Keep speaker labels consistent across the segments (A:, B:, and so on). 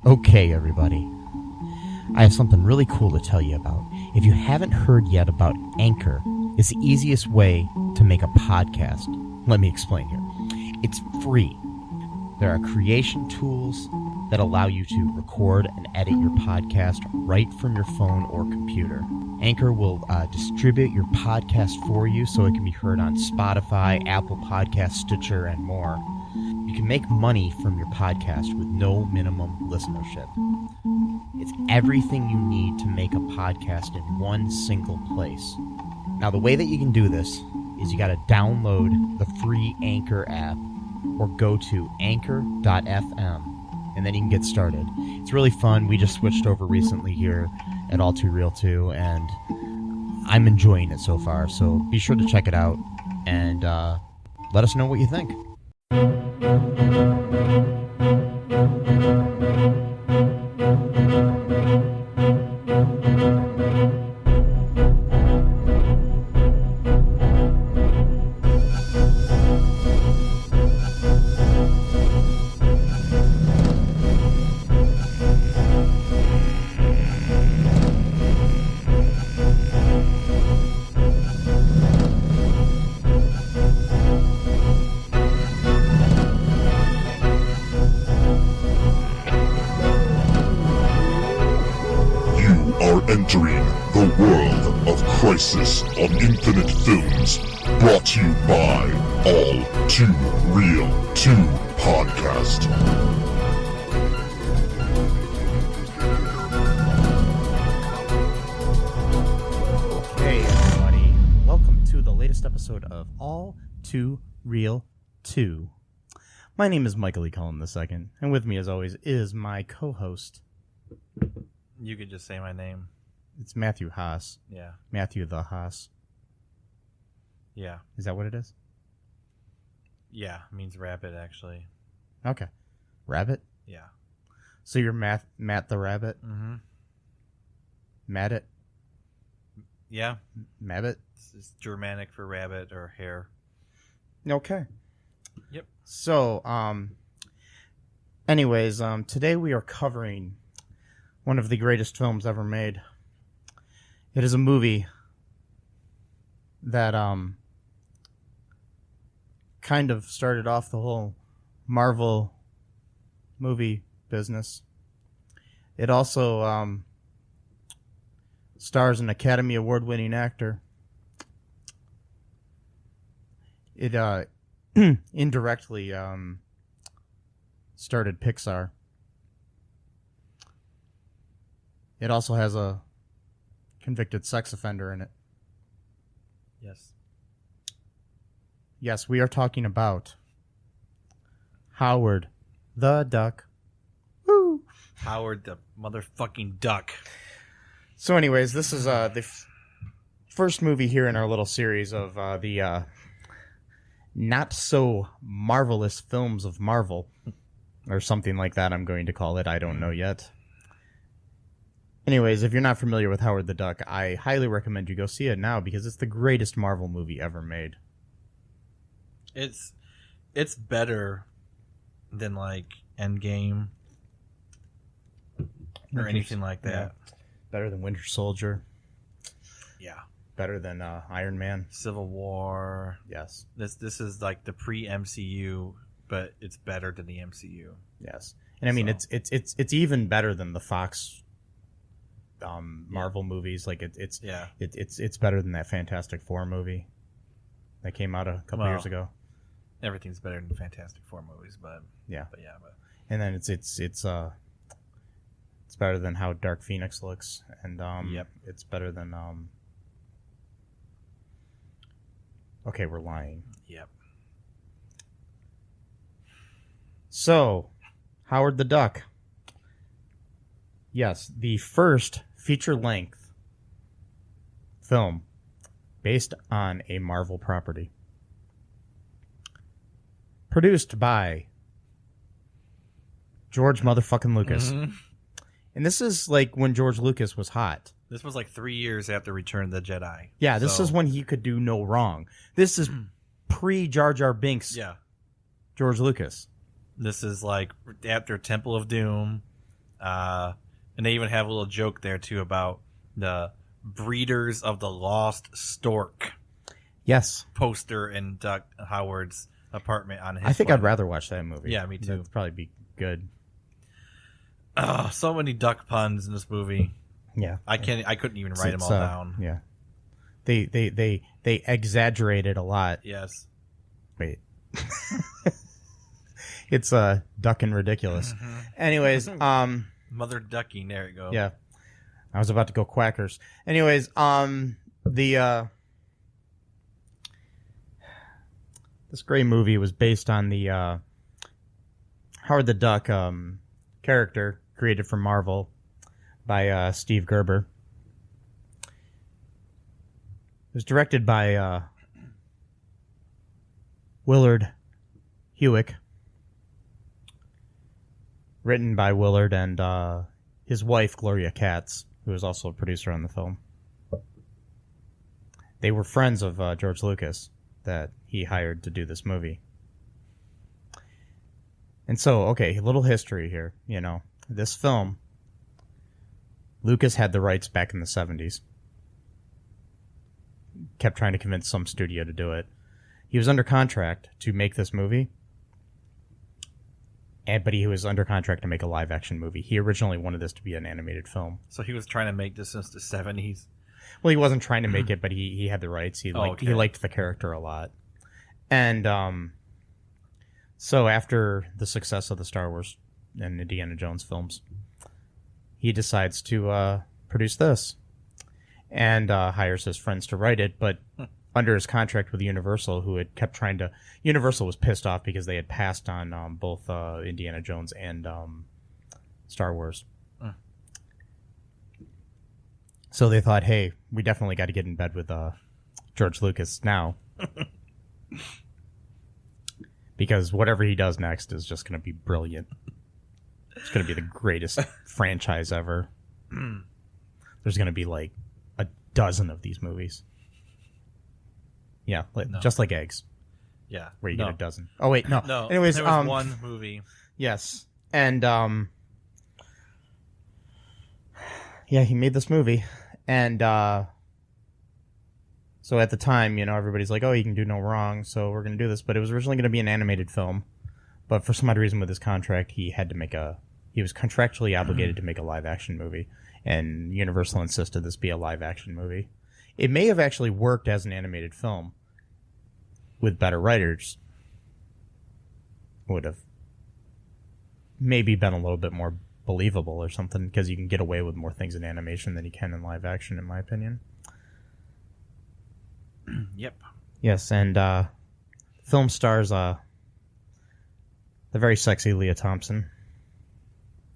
A: Okay, everybody. I have something really cool to tell you about. If you haven't heard yet about Anchor, it's the easiest way to make a podcast. Let me explain here. It's free. There are creation tools that allow you to record and edit your podcast right from your phone or computer. Anchor will distribute your podcast for you so it can be heard on Spotify, Apple Podcasts, Stitcher, and more. You can make money from your podcast with no minimum listenership. It's everything you need to make a podcast in one single place. Now, the way that you can do this is you got to download the free Anchor app or go to anchor.fm, and then you can get started. It's really fun. We just switched over recently here at All Too Real 2, and I'm enjoying it so far. So be sure to check it out and let us know what you think.
B: Entering the world of Crisis on Infinite Films, brought to you by All Too Real 2 Podcast.
A: Hey everybody, welcome to the latest episode of All Too Real 2. My name is Michael E. Cullen II, and with me as always is my co-host.
C: You could just say my name.
A: It's Matthew Haas.
C: Yeah.
A: Matthew the Haas.
C: Yeah.
A: Is that what it is?
C: Yeah. It means rabbit, actually.
A: Okay. Rabbit?
C: Yeah.
A: So you're Matt the Rabbit?
C: Mm-hmm.
A: Matt it?
C: Yeah.
A: Mabbit?
C: It's Germanic for rabbit or hare.
A: Okay.
C: Yep.
A: So, anyways, today we are covering one of the greatest films ever made. It is a movie that kind of started off the whole Marvel movie business. It also stars an Academy Award-winning actor. It indirectly started Pixar. It also has a convicted sex offender in it.
C: Yes.
A: Yes, we are talking about Howard the Duck. Woo!
C: Howard the motherfucking Duck.
A: So anyways, this is the first movie here in our little series of the not so marvelous films of Marvel. Or something like that I'm going to call it. I don't know yet. Anyways, if you're not familiar with Howard the Duck, I highly recommend you go see it now because it's the greatest Marvel movie ever made.
C: It's better than like Endgame or anything like that.
A: Yeah. Better than Winter Soldier.
C: Yeah.
A: Better than Iron Man.
C: Civil War.
A: Yes.
C: This is like the pre-MCU, but it's better than the MCU.
A: Yes. And I mean it's even better than the Fox Marvel movies. Like it's better than that Fantastic Four movie that came out a couple years ago.
C: Everything's better than Fantastic Four movies, but
A: and then it's better than how Dark Phoenix looks, and it's better than okay, we're lying.
C: Yep.
A: So, Howard the Duck. Yes, the first feature-length film based on a Marvel property. Produced by George motherfucking Lucas.
C: Mm-hmm.
A: And this is like when George Lucas was hot.
C: This was like 3 years after Return of the Jedi.
A: Yeah, this is when he could do no wrong. This is pre-Jar Jar Binks.
C: Yeah.
A: George Lucas.
C: This is like after Temple of Doom. And they even have a little joke there, too, about the breeders of the lost stork.
A: Yes.
C: Poster in Doug Howard's apartment on his
A: I think
C: floor.
A: I'd rather watch that movie.
C: Yeah, me too.
A: That'd probably be good.
C: So many duck puns in this movie.
A: Yeah.
C: I couldn't even write them all down.
A: Yeah. They exaggerated a lot.
C: Yes.
A: Wait. It's duck and ridiculous.
C: Mm-hmm.
A: Anyways,
C: Mother ducking, there you go.
A: yeah. I was about to go quackers. Anyways, this Gray movie was based on the Howard the Duck character created for Marvel by Steve Gerber. It was directed by Willard Hewick. Written by Willard and his wife, Gloria Katz, who was also a producer on the film. They were friends of George Lucas that he hired to do this movie. And so, okay, a little history here. You know, this film, Lucas had the rights back in the 70s. Kept trying to convince some studio to do it. He was under contract to make this movie. But he was under contract to make a live-action movie. He originally wanted this to be an animated film.
C: So he was trying to make this since the 70s?
A: Well, he wasn't trying to make it, but he had the rights. He liked the character a lot. And so after the success of the Star Wars and Indiana Jones films, he decides to produce this. And hires his friends to write it, but under his contract with Universal, who had kept trying to... Universal was pissed off because they had passed on both Indiana Jones and Star Wars. So they thought, hey, we definitely got to get in bed with George Lucas now. Because whatever he does next is just going to be brilliant. It's going to be the greatest franchise ever. There's going to be like a dozen of these movies. Yeah, just like eggs.
C: Yeah.
A: Where you get a dozen. Oh, wait, no.
C: No,
A: anyways,
C: there was one movie.
A: Yes. And, yeah, he made this movie. And, so at the time, you know, everybody's like, oh, you can do no wrong, so we're going to do this. But it was originally going to be an animated film. But for some odd reason with his contract, he was contractually obligated to make a live-action movie. And Universal insisted this be a live-action movie. It may have actually worked as an animated film with better writers. Would have maybe been a little bit more believable or something, because you can get away with more things in animation than you can in live action, in my opinion.
C: Yep.
A: Yes, and film stars the very sexy Leah Thompson.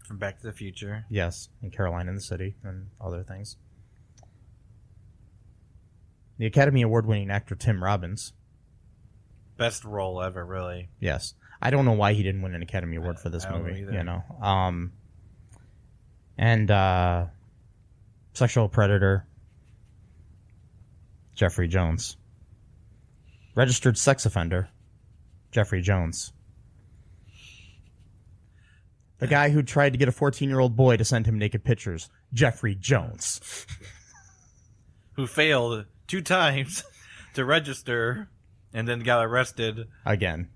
C: From Back to the Future.
A: Yes, and Caroline in the City and other things. The Academy Award-winning actor Tim Robbins.
C: Best role ever, really.
A: Yes. I don't know why he didn't win an Academy Award for this movie, you know. And sexual predator Jeffrey Jones. Registered sex offender Jeffrey Jones. The guy who tried to get a 14-year-old boy to send him naked pictures, Jeffrey Jones.
C: Who failed 2 times to register and then got arrested
A: again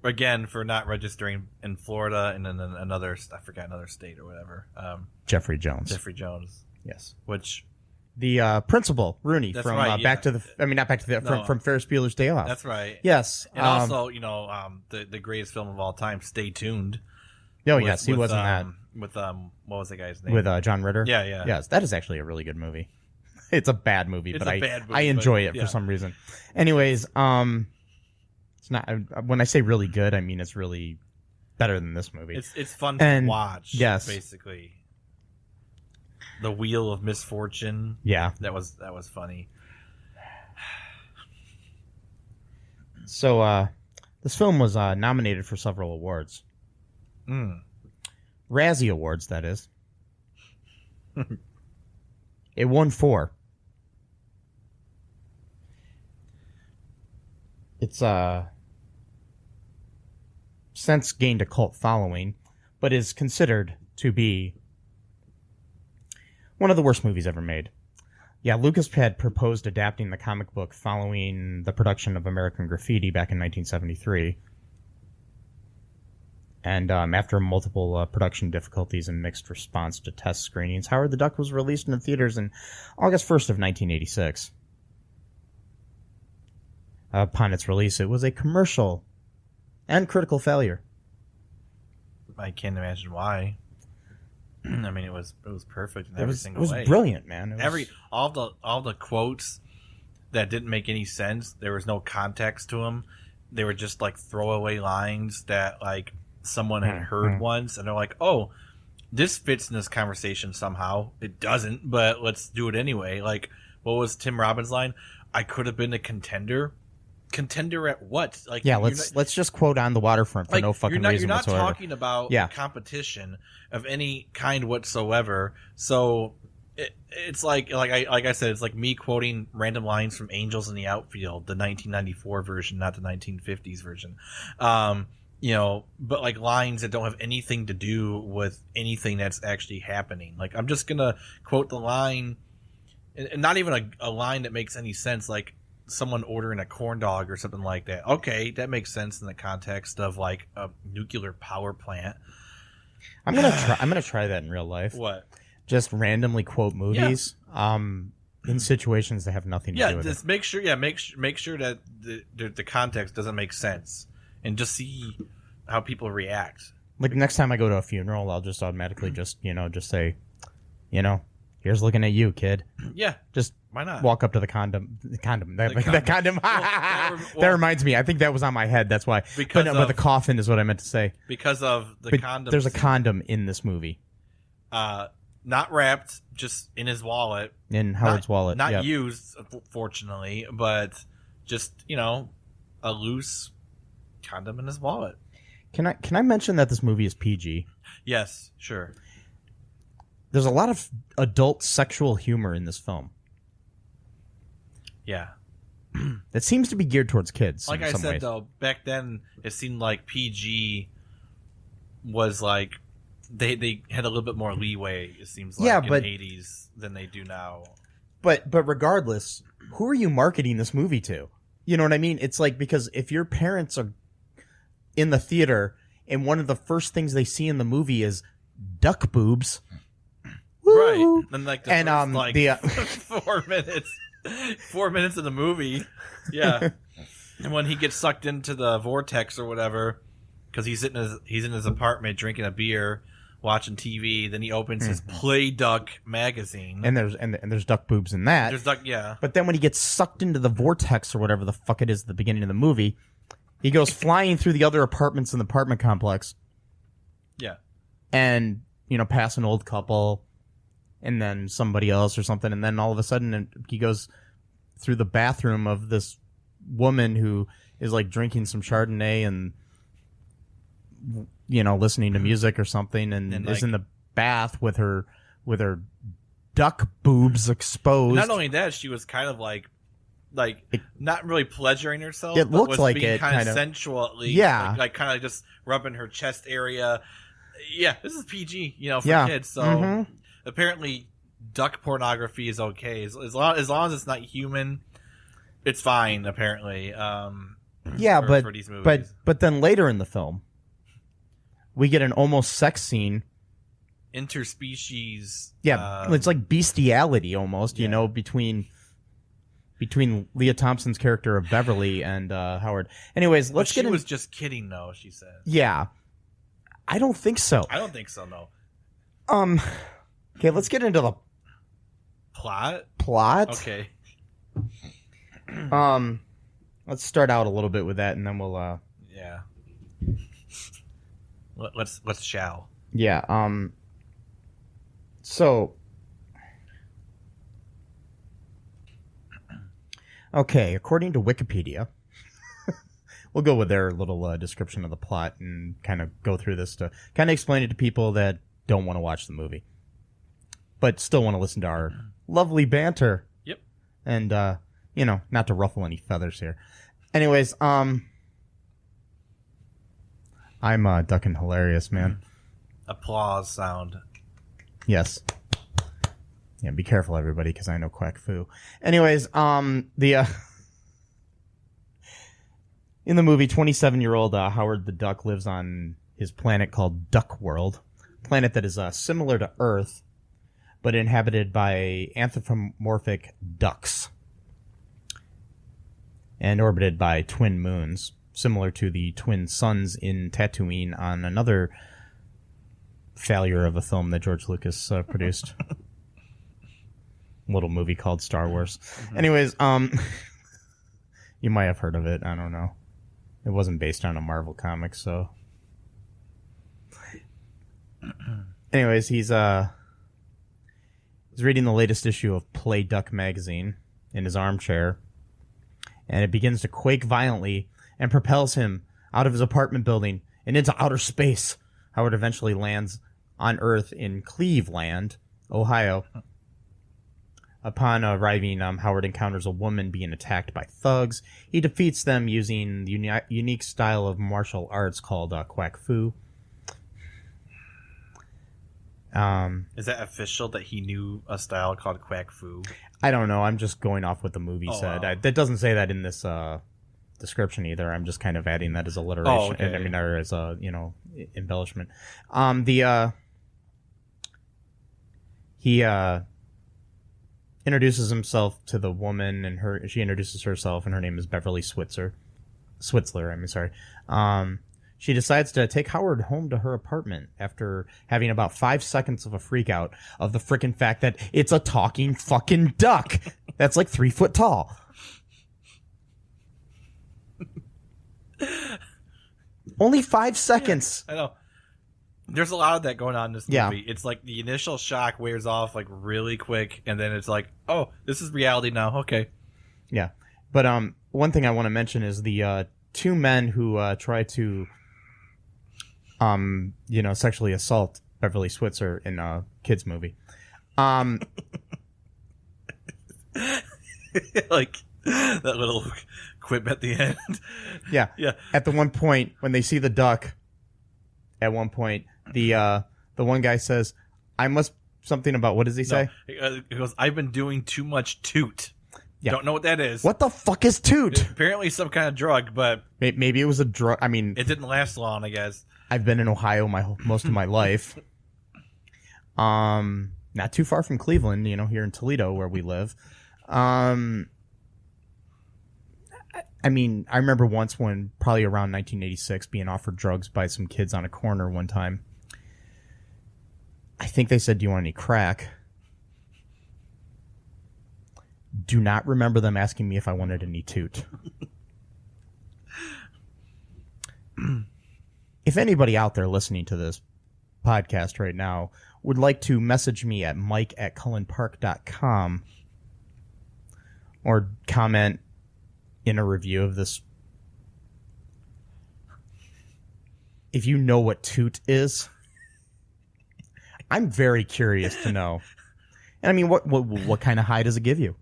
C: for not registering in Florida and then another state or whatever.
A: Jeffrey Jones.
C: Jeffrey Jones.
A: Yes.
C: Which
A: the principal Rooney from from Ferris Bueller's Day Off.
C: That's right.
A: Yes.
C: And also, you know, the greatest film of all time, Stay Tuned.
A: Oh, yes, he wasn't that.
C: With what was the guy's name?
A: With John Ritter.
C: Yeah, yeah.
A: Yes, that is actually a really good movie. It's a bad movie, but
C: I
A: I enjoy it for some reason. Anyways, it's not. When I say really good, I mean it's really better than this movie.
C: It's fun to watch.
A: Yes,
C: basically. The Wheel of Misfortune.
A: Yeah,
C: that was funny.
A: So this film was nominated for several awards. Razzie Awards, that is. It won 4. It's since gained a cult following, but is considered to be One of the worst movies ever made. Yeah, Lucas had proposed adapting the comic book following the production of American Graffiti back in 1973. And after multiple production difficulties and mixed response to test screenings, Howard the Duck was released in the theaters in August 1st of 1986. Upon its release, it was a commercial and critical failure.
C: I can't imagine why. I mean, it was perfect in every single way.
A: It was brilliant, man.
C: All the quotes that didn't make any sense. There was no context to them. They were just like throwaway lines that like someone had heard once, and they're like, "Oh, this fits in this conversation somehow." It doesn't, but let's do it anyway. Like, what was Tim Robbins' line? "I could have been a contender." Contender at what? Like,
A: yeah, let's just quote On the Waterfront for no fucking reason whatsoever.
C: You're not talking about competition of any kind whatsoever. So it's like I said, it's like me quoting random lines from Angels in the Outfield, the 1994 version, not the 1950s version. But like lines that don't have anything to do with anything that's actually happening. Like, I'm just gonna quote the line, and not even a line that makes any sense. Like, someone ordering a corn dog or something like that. Okay, that makes sense in the context of like a nuclear power plant.
A: I'm gonna try that in real life.
C: What?
A: Just randomly quote movies in situations that have nothing to do with
C: just
A: it.
C: Make sure that the context doesn't make sense, and just see how people react.
A: Like, next time I go to a funeral, I'll just automatically just say, here's looking at you, kid.
C: Yeah.
A: Just
C: why not?
A: Walk up to the condom. That reminds me. I think that was on my head. That's why. But the coffin is what I meant to say.
C: Because of the condom.
A: There's a condom in this movie.
C: Not wrapped, just in his wallet.
A: In Howard's wallet.
C: Not used, fortunately, but just, a loose condom in his wallet.
A: Can I mention that this movie is PG?
C: Yes, sure.
A: There's a lot of adult sexual humor in this film.
C: Yeah.
A: That seems to be geared towards kids.
C: Like I said, though, back then it seemed like PG was like they had a little bit more leeway, it seems like, in the 80s than they do now.
A: But regardless, who are you marketing this movie to? You know what I mean? It's like, because if your parents are in the theater and one of the first things they see in the movie is duck boobs.
C: Right. And like the first, 4 minutes of the movie. Yeah. And when he gets sucked into the vortex or whatever, because he's in his apartment drinking a beer, watching TV, then he opens his Play Duck magazine.
A: And there's duck boobs in that.
C: There's duck, yeah.
A: But then when he gets sucked into the vortex or whatever the fuck it is at the beginning of the movie, he goes flying through the other apartments in the apartment complex.
C: Yeah.
A: And, past an old couple, and then somebody else or something, and then all of a sudden he goes through the bathroom of this woman who is like drinking some Chardonnay and listening to music or something, and is in the bath with her duck boobs exposed.
C: Not only that, she was kind of like not really pleasuring herself.
A: It looked like
C: being
A: it
C: kind of sensual, at least.
A: Yeah,
C: like kind of just rubbing her chest area. Yeah, this is PG, for kids. So apparently, duck pornography is okay as long as it's not human. It's fine. Apparently, for these movies.
A: But then later in the film, we get an almost sex scene.
C: Interspecies.
A: Yeah, it's like bestiality almost. Between Leah Thompson's character of Beverly and Howard. Anyways, let's get.
C: She was just kidding, though. She said.
A: Yeah, I don't think so.
C: I don't think so. No.
A: Okay, let's get into the plot.
C: Okay.
A: Let's start out a little bit with that, and then we'll.
C: Yeah. Let's shall.
A: Yeah. So. Okay, according to Wikipedia, we'll go with their little description of the plot and kind of go through this to kind of explain it to people that don't want to watch the movie, but still want to listen to our lovely banter.
C: Yep.
A: And, not to ruffle any feathers here. Anyways, I'm ducking hilarious, man.
C: Applause sound.
A: Yes. Yeah, be careful, everybody, because I know quack foo. Anyways, in the movie, 27-year-old Howard the Duck lives on his planet called Duck World, a planet that is similar to Earth, but inhabited by anthropomorphic ducks and orbited by twin moons, similar to the twin suns in Tatooine on another failure of a film that George Lucas produced. Little movie called Star Wars. Mm-hmm. Anyways, you might have heard of it. I don't know. It wasn't based on a Marvel comic, so. Anyways, he's reading the latest issue of Play Duck magazine in his armchair, and it begins to quake violently and propels him out of his apartment building and into outer space. Howard eventually lands on Earth in Cleveland, Ohio. Upon arriving, Howard encounters a woman being attacked by thugs. He defeats them using the unique style of martial arts called quack fu.
C: Is that official that he knew a style called quack fu?
A: I don't know. I'm just going off what the movie said.
C: Wow.
A: That doesn't say that in this description either. I'm just kind of adding that as alliteration.
C: Oh, okay.
A: I mean, or as a embellishment. He introduces himself to the woman, and she introduces herself, and her name is Beverly Switzler. She decides to take Howard home to her apartment after having about 5 seconds of a freak out of the frickin' fact that it's a talking fucking duck that's like 3 foot tall. Only 5 seconds.
C: Yeah, I know. There's a lot of that going on in this movie.
A: Yeah.
C: It's like the initial shock wears off like really quick, and then it's like, oh, this is reality now. Okay.
A: Yeah. But one thing I want to mention is the two men who try to sexually assault Beverly Switzer in a kids movie.
C: Like that little quip at the end.
A: Yeah.
C: Yeah.
A: At the one point when they see the duck, at one point the one guy says, "I must," something about, what does he say?
C: He goes, "I've been doing too much toot."
A: Yeah.
C: Don't know what that is.
A: What the fuck is toot?
C: Apparently some kind of drug, but
A: Maybe it was a drug. I mean,
C: it didn't last long, I guess.
A: I've been in Ohio most of my life. Not too far from Cleveland, here in Toledo where we live. I mean, I remember once when, probably around 1986, being offered drugs by some kids on a corner one time. I think they said, "Do you want any crack?" Do not remember them asking me if I wanted any toot. If anybody out there listening to this podcast right now would like to message me at mike@cullenpark.com or comment in a review of this, if you know what toot is, I'm very curious to know. And I mean, what kind of high does it give you?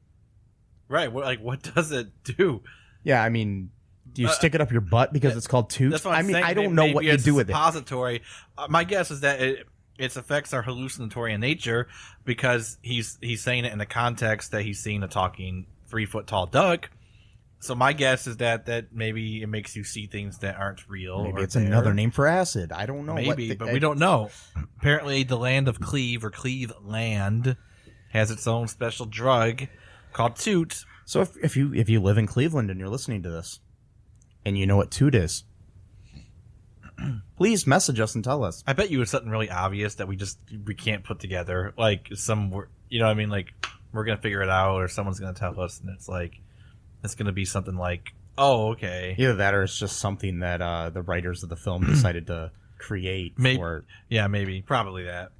C: Right. What does it do?
A: Yeah, I mean, do you stick it up your butt because it's called toot?
C: That's what I'm saying.
A: I don't know what you do with it.
C: Suppository. My guess is that its effects are hallucinatory in nature because he's saying it in the context that he's seeing a talking 3 foot tall duck. So my guess is that maybe it makes you see things that aren't real.
A: Maybe it's another name for acid. I don't know.
C: Maybe, but we don't know. Apparently, the land of Cleve, or Cleveland, has its own special drug called toot.
A: So if you live in Cleveland and you're listening to this, and you know what toot is, please message us and tell us.
C: I bet you it's something really obvious that we can't put together. Like you know what I mean? Like, we're going to figure it out, or someone's going to tell us, and it's like, it's going to be something like, oh, okay.
A: Either that, or it's just something that the writers of the film decided to create.
C: Maybe. Yeah, maybe. Probably that.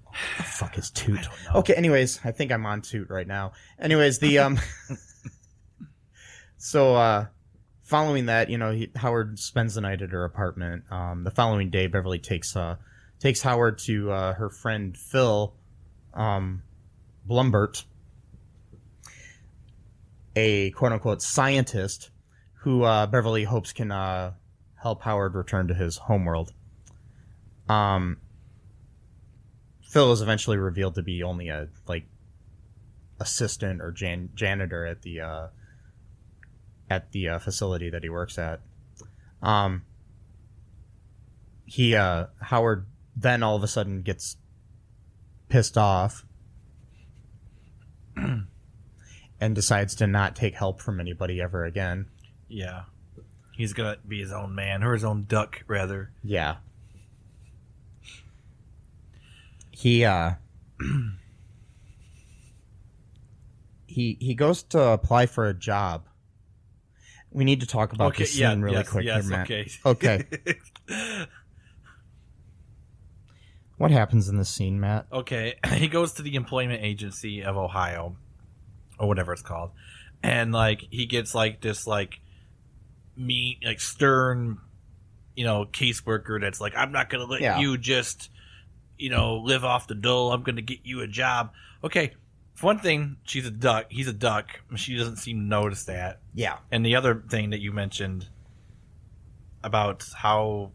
A: What the fuck is toot? Okay, anyways, I think I'm on toot right now. Anyways, so following that, Howard spends the night at her apartment. The following day, Beverly takes Howard to her friend Phil Blumbert, a quote-unquote scientist who Beverly hopes can help Howard return to his homeworld. Phil is eventually revealed to be only a assistant or janitor at the facility that he works at. Howard then all of a sudden gets pissed off and decides to not take help from anybody ever again.
C: Yeah. He's gonna be his own man, or his own duck, rather.
A: Yeah. He goes to apply for a job. We need to talk about this scene really quick here, Matt. Okay. What happens in this scene, Matt?
C: Okay. He goes to the employment agency of Ohio, or whatever it's called, and he gets this mean, stern, caseworker that's like, I'm not gonna let you just live off the dole. I'm gonna get you a job. Okay, for one thing, she's a duck. He's a duck. She doesn't seem to notice that.
A: Yeah.
C: And the other thing that you mentioned about how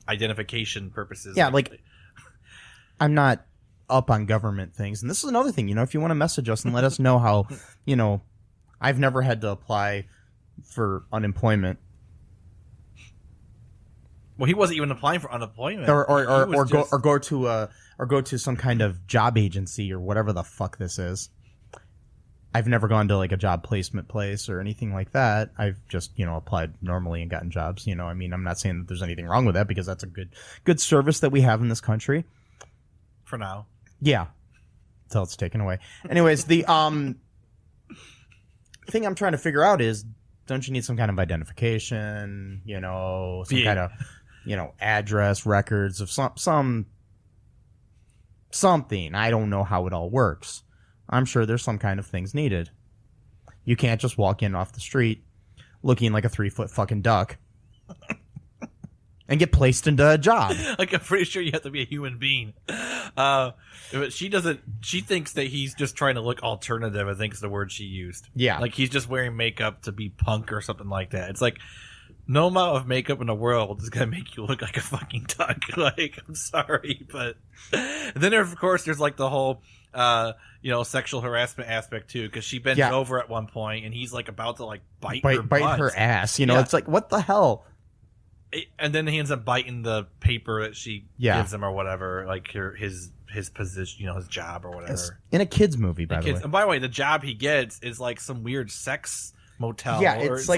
C: identification purposes.
A: Yeah, I'm not up on government things, and this is another thing. If you want to message us and let us know how, I've never had to apply for unemployment.
C: Well, he wasn't even applying for unemployment,
A: or go to some kind of job agency or whatever the fuck this is. I've never gone to a job placement place or anything like that. I've just applied normally and gotten jobs. I'm not saying that there's anything wrong with that, because that's a good service that we have in this country.
C: For now.
A: Yeah. Until it's taken away. Anyways, the thing I'm trying to figure out is, don't you need some kind of identification, some kind of, address, records of something. I don't know how it all works. I'm sure there's some kind of things needed. You can't just walk in off the street looking like a 3-foot fucking duck and get placed into a job.
C: I'm pretty sure you have to be a human being. But she doesn't. She thinks that he's just trying to look alternative. I think is the word she used.
A: Yeah,
C: he's just wearing makeup to be punk or something like that. It's no amount of makeup in the world is gonna make you look like a fucking duck. I'm sorry, but and then of course there's the whole sexual harassment aspect too, because she bends over at one point and he's about to bite her ass.
A: It's what the hell.
C: And then he ends up biting the paper that she gives him or whatever, his position, his job or whatever.
A: It's in a kid's movie, by the way.
C: And by the way, the job he gets is some weird sex motel.
A: Yeah, it's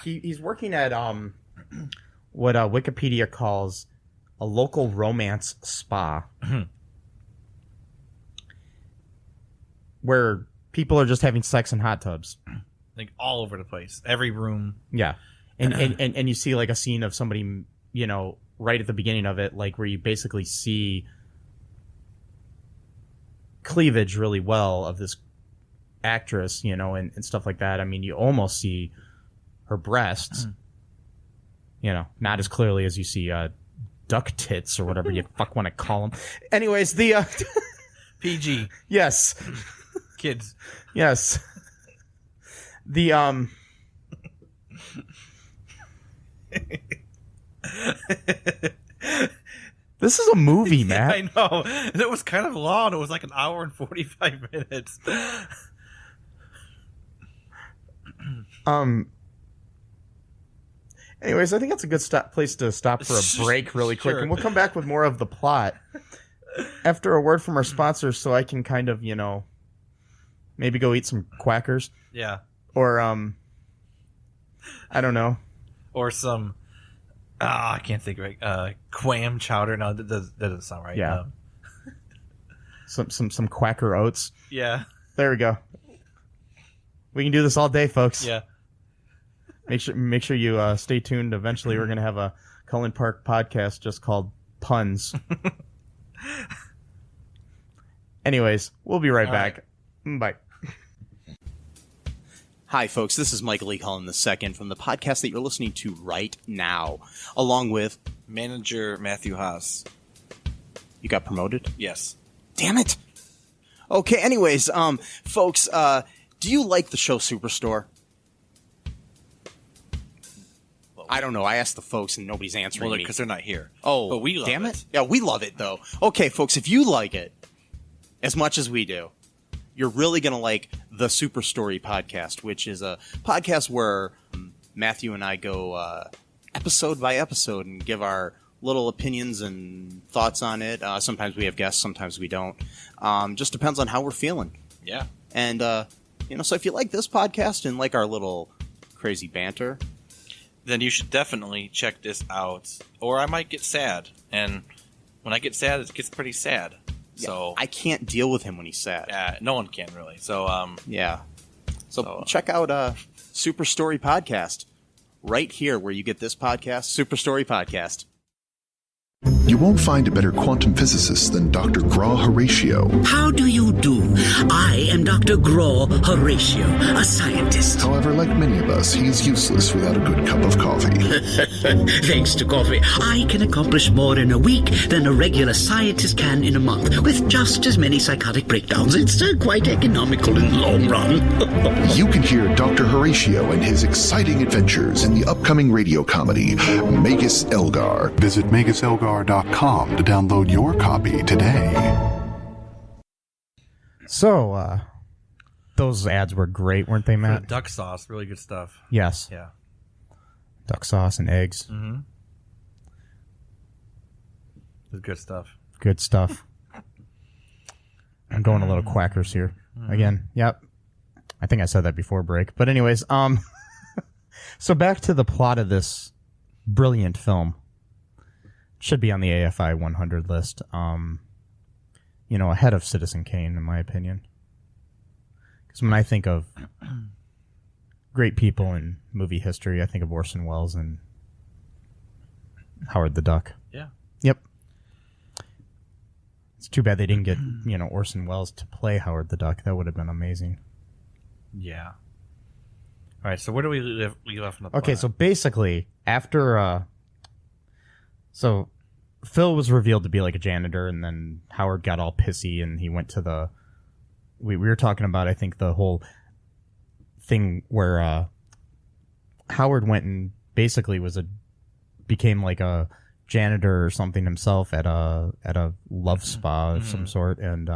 A: he's working at what Wikipedia calls a local romance spa, where people are just having sex in hot tubs,
C: all over the place, every room.
A: Yeah. And you see a scene of somebody, right at the beginning of it, where you basically see cleavage really well of this actress, and stuff like that. I mean, you almost see her breasts, not as clearly as you see duck tits or whatever you fuck want to call them. Anyways, the
C: PG.
A: Yes.
C: Kids.
A: Yes. The This is a movie, Matt.
C: I know. And it was kind of long. It was an hour and 45 minutes.
A: Anyways, I think that's a good place to stop for a break really quick. Sure. And we'll come back with more of the plot after a word from our sponsors, so I can kind of, maybe go eat some quackers.
C: Yeah.
A: Or, I don't know.
C: Or some, I can't think of it. Quam chowder. No, that doesn't sound right.
A: Yeah. Some Quacker Oats.
C: Yeah.
A: There we go. We can do this all day, folks.
C: Yeah.
A: Make sure you stay tuned. Eventually, we're gonna have a Cullen Park podcast just called Puns. Anyways, we'll be right back. Bye. Hi, folks. This is Michael E. Cullen II from the podcast that you're listening to right now, along with
C: manager Matthew Haas.
A: You got promoted?
C: Yes.
A: Damn it. Okay. Anyways, folks, do you like the show Superstore?
D: I don't know. I asked the folks and nobody's answering me.
C: Because they're not here.
D: Oh,
C: but we love
D: damn it. Yeah, we love it, though. Okay, folks, if you like it as much as we do, you're really going to like the Super Story podcast, which is a podcast where Matthew and I go episode by episode and give our little opinions and thoughts on it. Sometimes we have guests, sometimes we don't. Just depends on how we're feeling.
C: Yeah.
D: And, so if you like this podcast and like our little crazy banter,
C: then you should definitely check this out. Or I might get sad. And when I get sad, it gets pretty sad.
D: yeah,
C: So
D: I can't deal with him when he's sad.
C: no one can really. So
D: Yeah. So check out Super Story Podcast right here where you get this podcast, Super Story Podcast.
B: You won't find a better quantum physicist than Dr. Gra Horatio.
E: How do you do? I am Dr. Gra Horatio, a scientist.
B: However, like many of us, he's useless without a good cup of coffee.
E: Thanks to coffee, I can accomplish more in a week than a regular scientist can in a month, with just as many psychotic breakdowns. It's quite economical in the long run.
B: You can hear Dr. Horatio and his exciting adventures in the upcoming radio comedy, Magus Elgar. Visit MagusElgar.com to download your copy today.
A: So, those ads were great, weren't they, Matt?
C: duck sauce, really good stuff.
A: Yes.
C: Yeah.
A: Duck sauce and eggs.
C: Mm-hmm. It's good stuff.
A: Good stuff. I'm going a little quackers here. Again, yep. I think I said that before break. But anyways, so back to the plot of this brilliant film. Should be on the AFI 100 list. Ahead of Citizen Kane, in my opinion. Because when I think of great people in movie history, I think of Orson Welles and Howard the Duck.
C: Yeah.
A: Yep. It's too bad they didn't get, Orson Welles to play Howard the Duck. That would have been amazing.
C: Yeah. All right, so where do we leave off in the plot?
A: Okay, so basically, after... So Phil was revealed to be like a janitor, and then Howard got all pissy, and he went to the... We were talking about, I think, the whole thing where Howard went and basically became like a janitor or something himself at a love spa of some sort, and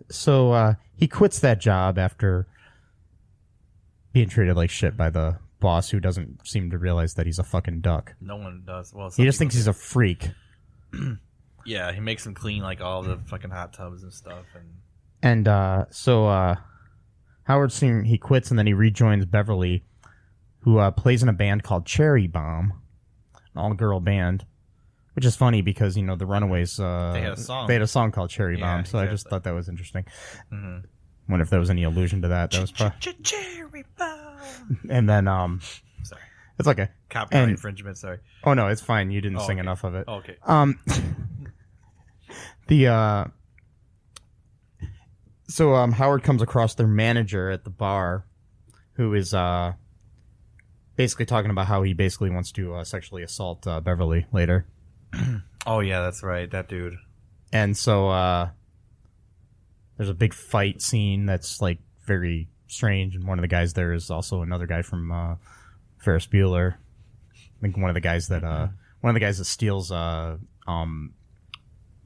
A: so he quits that job after being treated like shit by the boss, who doesn't seem to realize that he's a fucking duck.
C: No one does. Well,
A: He just thinks he's a freak.
C: Yeah, he makes him clean like all the fucking hot tubs and stuff.
A: And so Howard he quits, and then he rejoins Beverly, who plays in a band called Cherry Bomb, an all-girl band, which is funny because, the Runaways,
C: they had a song.
A: They had a song called Cherry Bomb, so
C: exactly.
A: I just thought that was interesting.
C: Mm-hmm.
A: Wonder if there was any allusion to that. That was probably...
C: Cherry Bomb.
A: And then,
C: Sorry.
A: It's okay.
C: Copyright infringement, sorry.
A: Oh, no, it's fine. You didn't sing
C: okay.
A: enough of it.
C: Oh, okay.
A: So Howard comes across their manager at the bar, who is basically talking about how he basically wants to sexually assault Beverly later.
C: Oh, yeah, that's right. That dude.
A: And so there's a big fight scene that's like very strange, and one of the guys there is also another guy from Ferris Bueller. I think one of the guys that steals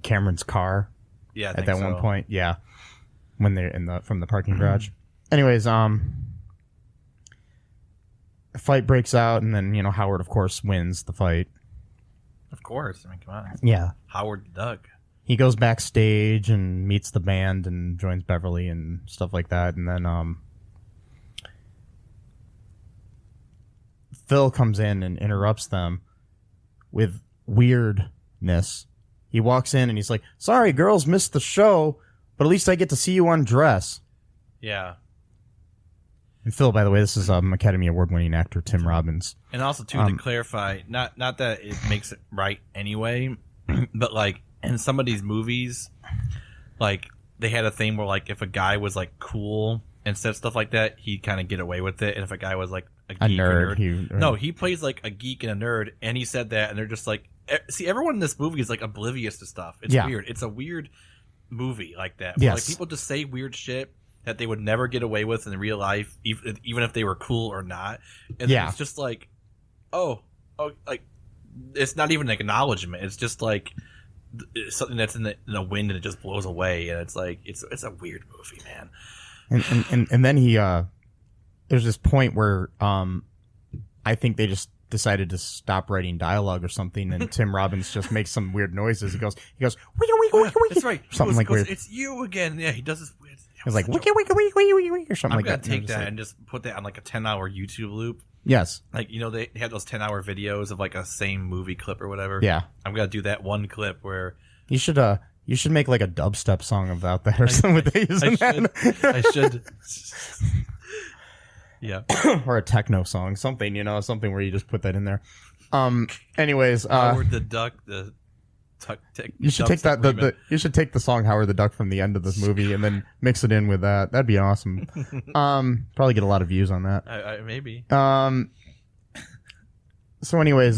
A: Cameron's car.
C: Yeah,
A: at that one point, yeah, when they're from the parking garage. Anyways, a fight breaks out, and then Howard, of course, wins the fight.
C: Of course. I mean, come on.
A: Yeah,
C: Howard the Duck.
A: he goes backstage and meets the band and joins Beverly and stuff like that, and then Phil comes in and interrupts them with weirdness. He walks in and he's like, "Sorry, girls missed the show, but at least I get to see you undress."
C: Yeah.
A: And Phil, by the way, this is Academy Award-winning actor Tim Robbins.
C: And also, too, to clarify, not that it makes it right anyway, but, like, in some of these movies, like, they had a thing where, like, if a guy was, like, cool and said stuff like that, he'd kind of get away with it. And if a guy was, like, a geek or nerd. No, he plays, like, a geek and a nerd, and he said that, and they're just like... See, everyone in this movie is, like, oblivious to stuff. It's weird. It's a weird movie like that. Where, like, people just say weird shit, that they would never get away with in real life, even if they were cool or not. And then it's just like, oh, like it's not even an acknowledgement. It's just like something that's in the wind and it just blows away. And it's like it's a weird movie, man.
A: And then he there's this point where I think they just decided to stop writing dialogue or something, and Tim Robbins just makes some weird noises. He goes,
C: that's right.
A: Something like weird.
C: It's you again. Yeah, he does this weird.
A: He's like wiki or something like that.
C: I'm gonna take that and just put that on like a 10-hour YouTube loop.
A: Yes.
C: Like, you know, they had those 10-hour videos of like a same movie clip or whatever.
A: Yeah.
C: I'm gonna do that one clip where
A: you should make like a dubstep song about that or something with
C: I should. Yeah.
A: Or a techno song, something where you just put that in there. Anyways,
C: Howard the Duck,
A: you should take that you should take the song Howard the Duck from the end of this movie and then mix it in with that. That'd be awesome. Probably get a lot of views on that.
C: Maybe.
A: So anyways,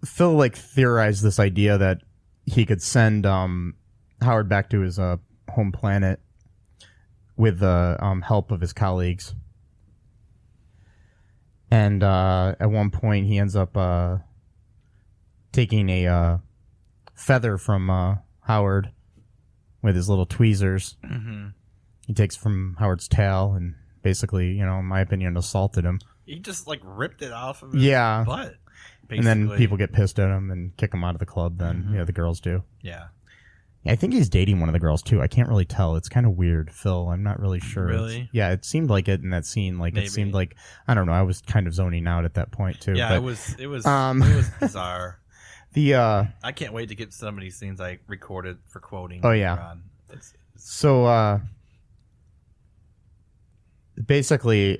A: Phil like theorized this idea that he could send Howard back to his home planet with the help of his colleagues. And at one point, he ends up taking a feather from Howard with his little tweezers. Mm-hmm. He takes from Howard's tail and basically, in my opinion, assaulted him.
C: He just like ripped it off of his butt. Basically.
A: And then people get pissed at him and kick him out of the club. Then the girls do.
C: Yeah.
A: I think he's dating one of the girls too. I can't really tell. It's kind of weird, Phil. I'm not really sure.
C: Really?
A: It seemed like it in that scene. Like Maybe. It seemed like, I don't know. I was kind of zoning out at that point too.
C: Yeah,
A: but,
C: it was bizarre.
A: I
C: can't wait to get some of these scenes I recorded for quoting.
A: Oh yeah. So basically,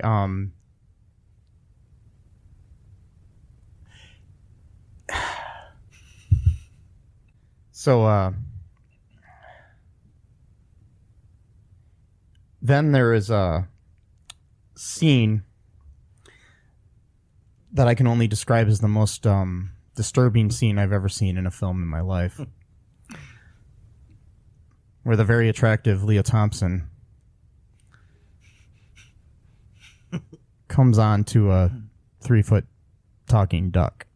A: then there is a scene that I can only describe as the most disturbing scene I've ever seen in a film in my life. Where the very attractive Leah Thompson comes on to a 3-foot talking duck.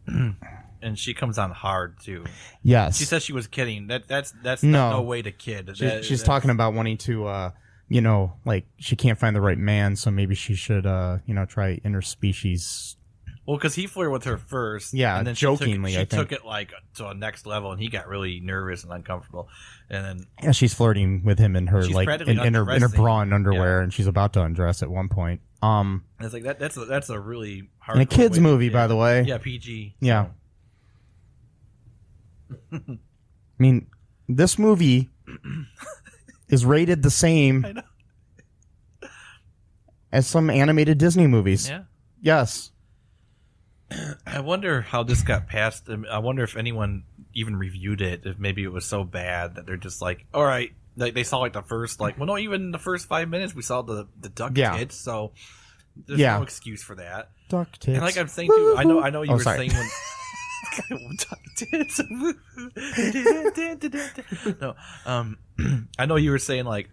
C: And she comes on hard too.
A: Yes.
C: She says she was kidding. That's no way to kid.
A: She's talking about wanting to, like she can't find the right man, so maybe she should, try interspecies.
C: Well, because he flirted with her first.
A: Yeah,
C: and then
A: jokingly,
C: she took it like to a next level, and he got really nervous and uncomfortable. And then
A: she's flirting with him in her like in her bra and underwear, and she's about to undress at one point.
C: It's like that's a really hard.
A: And a kids movie, by the way.
C: Yeah, PG.
A: Yeah. I mean, this movie is rated the same as some animated Disney movies.
C: Yeah.
A: Yes.
C: I wonder how this got passed. I wonder if anyone even reviewed it. If maybe it was so bad that they're just like, all right. Like they saw like the first even the first 5 minutes we saw the duck tits. So there's no excuse for that.
A: Duck tits.
C: And like I'm saying too, I know you were saying when. Duck tits. No, I know you were saying like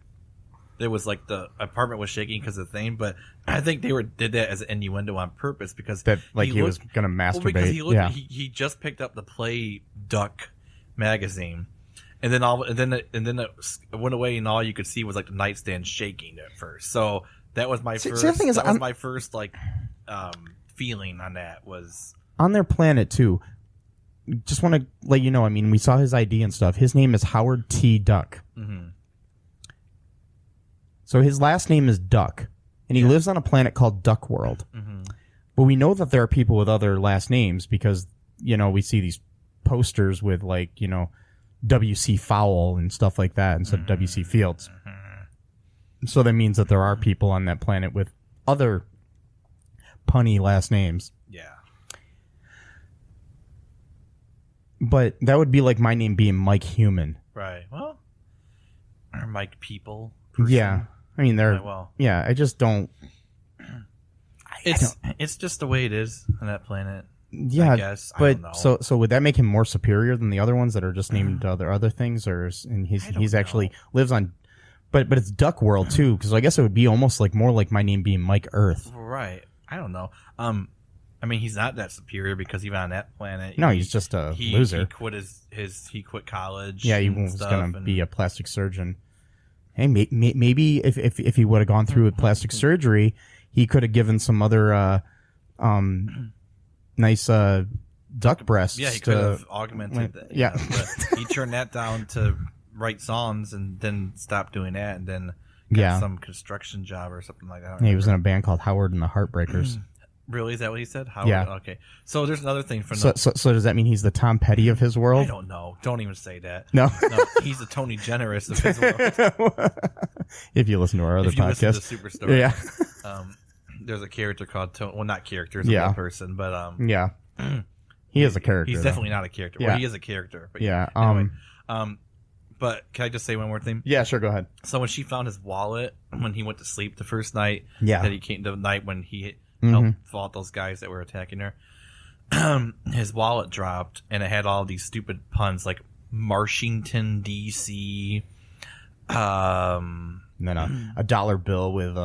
C: it was like the apartment was shaking because of the thing, but I think they did that as an innuendo on purpose because
A: that like he was gonna masturbate.
C: Well, because he just picked up the Play Duck magazine, and then it went away, and all you could see was like the nightstand shaking at first. So that was my first. The thing is, my first like feeling on that was
A: on their planet too. Just want to let you know. I mean, we saw his ID and stuff. His name is Howard T. Duck. Mm-hmm. So his last name is Duck, and he lives on a planet called Duck World. Mm-hmm. But we know that there are people with other last names because, we see these posters with like, W.C. Fowl and stuff like that instead of W.C. Fields. Mm-hmm. So that means that there are people on that planet with other punny last names.
C: Yeah.
A: But that would be like my name being Mike Human.
C: Right. Well, or Mike People.
A: Person. Yeah. I mean, they're... Yeah, I just don't...
C: It's just the way it is on that planet.
A: Yeah,
C: I guess.
A: but
C: I don't know.
A: so would that make him more superior than the other ones that are just named other things, and he's actually lives on? But it's Duck World too, because I guess it would be almost like more like my name being Mike Earth.
C: Right. I don't know. I mean, he's not that superior because even on that planet,
A: no, he's just a loser.
C: He quit he quit college.
A: Yeah, he was going to be a plastic surgeon. Hey, maybe if he would have gone through with plastic surgery, he could have given some other nice duck breasts.
C: Yeah, he could have augmented that.
A: Yeah,
C: but he turned that down to write songs and then stopped doing that and then got some construction job or something like that.
A: Yeah, he was in a band called Howard and the Heartbreakers.
C: Really? Is that what he said? Howard?
A: Yeah.
C: Okay. So there's another thing from
A: so does that mean he's the Tom Petty of his world?
C: I don't know. Don't even say that.
A: No.
C: No, he's the Tony Generous of his world.
A: If you listen to our other
C: if you
A: podcast.
C: listen to Superstory.
A: Yeah.
C: There's a character called Tony. Well, not character. It's a real person, but
A: yeah. He is a character.
C: He's definitely not a character.
A: Yeah.
C: Well, he is a character. But
A: yeah.
C: Anyway, but can I just say one more thing?
A: Yeah, sure. Go ahead.
C: So when she found his wallet when he went to sleep the first night,
A: that
C: he came the night when he helped fought those guys that were attacking her, his wallet dropped and it had all these stupid puns like Marshington, D.C.
A: And then a dollar bill with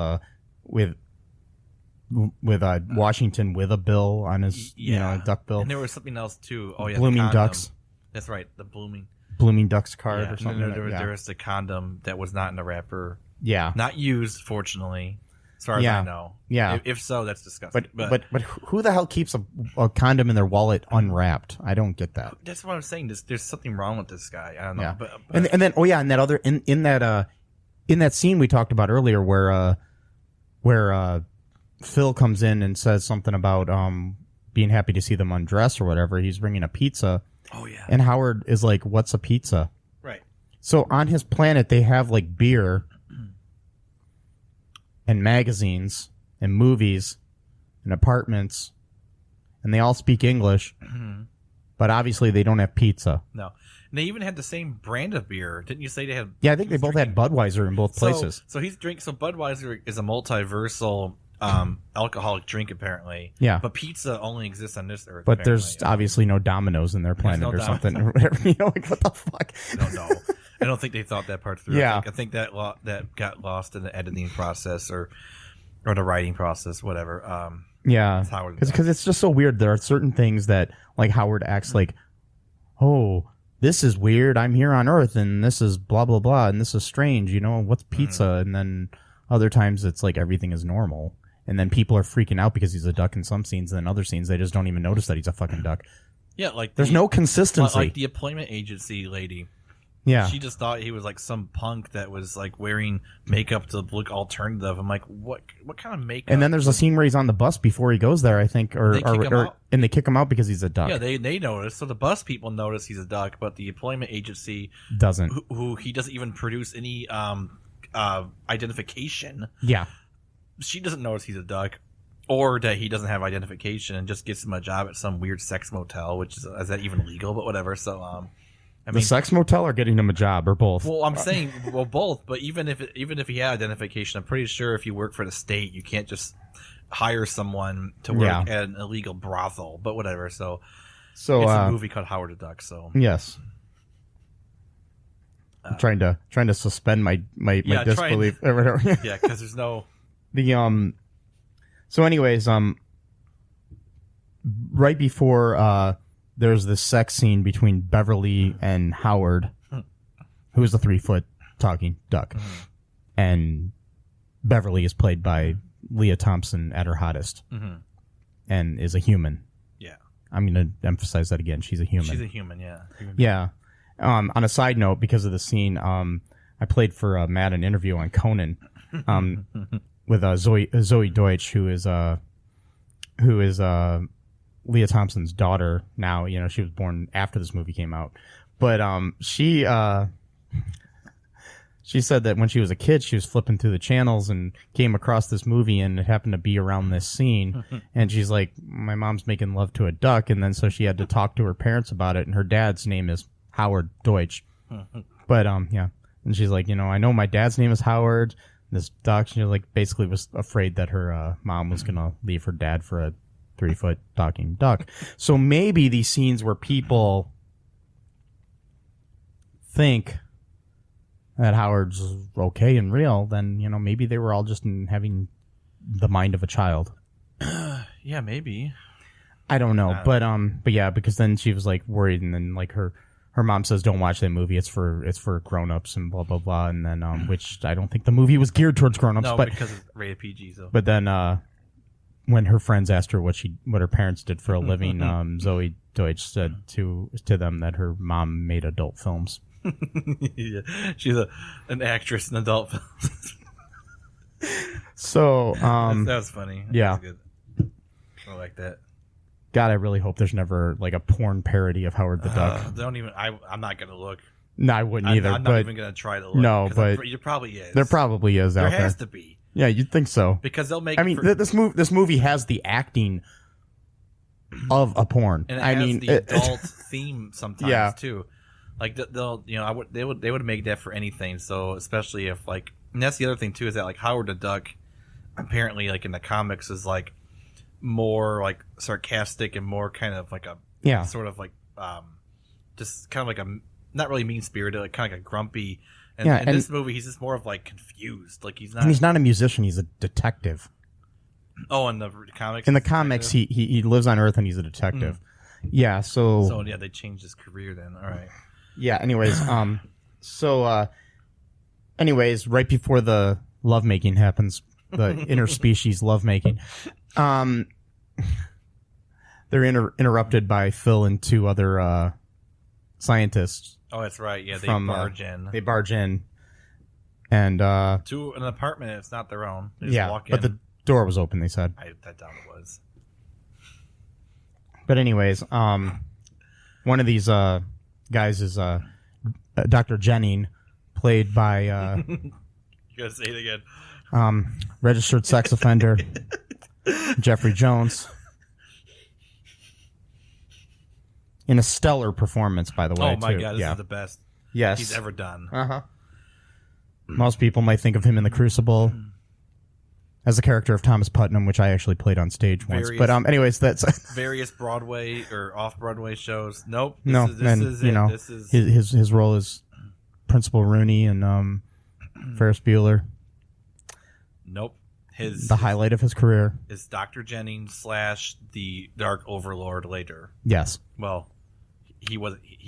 A: Washington with a bill on his a duck bill.
C: And there was something else too. Oh yeah,
A: blooming ducks.
C: That's right, the blooming
A: ducks card or something.
C: And then there was the condom that was not in the wrapper.
A: Yeah,
C: not used, fortunately, as far as I know.
A: Yeah,
C: if so, that's disgusting.
A: But who the hell keeps a condom in their wallet unwrapped? I don't get that.
C: That's what I'm saying. There's something wrong with this guy. I don't know.
A: Yeah.
C: But
A: and then in that other in that scene we talked about earlier where Phil comes in and says something about being happy to see them undress or whatever. He's bringing a pizza.
C: Oh yeah.
A: And Howard is like, "What's a pizza?"
C: Right.
A: So on his planet they have like beer and magazines and movies and apartments, and they all speak English, but obviously they don't have pizza.
C: No. And they even had the same brand of beer. Didn't you say they had?
A: Yeah, I think they both had Budweiser in both places.
C: So he's drinking. So Budweiser is a multiversal alcoholic drink, apparently.
A: Yeah.
C: But pizza only exists on this earth.
A: But there's obviously no Domino's in their planet or something or whatever. Like, what the fuck?
C: I don't know. I don't think they thought that part through.
A: Yeah.
C: I think that got lost in the editing process or the writing process, whatever.
A: Yeah. Because it's just so weird. There are certain things that like Howard acts like, oh, this is weird. I'm here on Earth and this is blah, blah, blah. And this is strange. What's pizza? And then other times it's like everything is normal. And then people are freaking out because he's a duck in some scenes, and then other scenes they just don't even notice that he's a fucking duck.
C: Yeah, like
A: there's no consistency.
C: Like the employment agency lady.
A: Yeah,
C: she just thought he was like some punk that was like wearing makeup to look alternative. I'm like, what kind of makeup?
A: And then there's a scene where he's on the bus before he goes there, I think, and they kick him out because he's a duck.
C: Yeah, they notice. So the bus people notice he's a duck, but the employment agency
A: doesn't.
C: Who he doesn't even produce any identification.
A: Yeah.
C: She doesn't notice he's a duck, or that he doesn't have identification, and just gets him a job at some weird sex motel, which is that even legal? But whatever. So,
A: the sex motel or getting him a job or both?
C: Well, I'm saying both. But even if he had identification, I'm pretty sure if you work for the state, you can't just hire someone to work at an illegal brothel. But whatever. So it's a movie called Howard the Duck. So
A: yes. I'm trying to suspend my disbelief.
C: Yeah, because there's no.
A: So anyways, right before there's this sex scene between Beverly and Howard, who is the 3-foot talking duck, and Beverly is played by Leah Thompson at her hottest, and is a human.
C: Yeah,
A: I'm going to emphasize that again. She's a human.
C: She's a human. Yeah.
A: Yeah. On a side note, because of the scene, I played for Matt an interview on Conan. With Zoe Deutsch, who is Leah Thompson's daughter now. She was born after this movie came out, but she said that when she was a kid, she was flipping through the channels and came across this movie, and it happened to be around this scene. And she's like, "My mom's making love to a duck," and then so she had to talk to her parents about it. And her dad's name is Howard Deutsch, but yeah, and she's like, I know my dad's name is Howard. This duck, she basically was afraid that her mom was gonna leave her dad for a 3-foot talking duck. So maybe these scenes where people think that Howard's okay and real, then, you know, maybe they were all just having the mind of a child.
C: Yeah, maybe.
A: I don't know. But yeah, because then she was like worried, and then like her mom says, don't watch that movie. It's for grown-ups and blah, blah, blah. And then, which I don't think the movie was geared towards grown-ups.
C: No,
A: but,
C: because it's rated PG, so.
A: But then, when her friends asked her what her parents did for a living, Zoe Deutsch said to them that her mom made adult films.
C: Yeah, she's an actress in adult films.
A: So,
C: that was funny.
A: Yeah.
C: That was good. I like that.
A: God, I really hope there's never like a porn parody of Howard the Duck.
C: Don't even. I'm not gonna look.
A: No, I wouldn't either.
C: I'm not even gonna try to look.
A: No, but
C: there probably is.
A: There probably is out there.
C: There has to be.
A: Yeah, you'd think so.
C: Because they'll make.
A: I mean, this movie has the acting of a porn.
C: And it
A: I
C: has
A: mean,
C: the adult theme sometimes too. Like they'll, you know, they would make that for anything. So especially if like, and that's the other thing too, is that like Howard the Duck, apparently like in the comics is like more like sarcastic and more kind of like a sort of like just kind of like a not really mean spirited, like kind of like a grumpy. And in this movie, he's just more of like confused. Like he's not.
A: And he's not a musician. He's a detective.
C: Oh, in the comics.
A: In the comics, he lives on Earth and he's a detective. Yeah. So
C: yeah, they changed his career then. All right.
A: Yeah. Anyways, anyways, right before the lovemaking happens, the interspecies lovemaking, they're interrupted by Phil and two other scientists.
C: Oh, that's right. Yeah, they barge in.
A: They barge in, and
C: to an apartment. It's not their own. They just walk in.
A: But the door was open. They said.
C: I doubt it was.
A: But anyways, one of these guys is Dr. Jennings, played by
C: you gotta say it again.
A: Registered sex offender Jeffrey Jones. In a stellar performance, by the way.
C: Oh my god, this is the best he's ever done.
A: Uh-huh. Most people might think of him in The Crucible as the character of Thomas Putnam, which I actually played on stage once. But anyways, that's
C: various Broadway or off-Broadway shows. Nope.
A: This is his role is Principal Rooney and Ferris Bueller.
C: Nope.
A: The highlight of his career
C: is Dr. Jennings / the Dark Overlord later.
A: Yes.
C: Well, he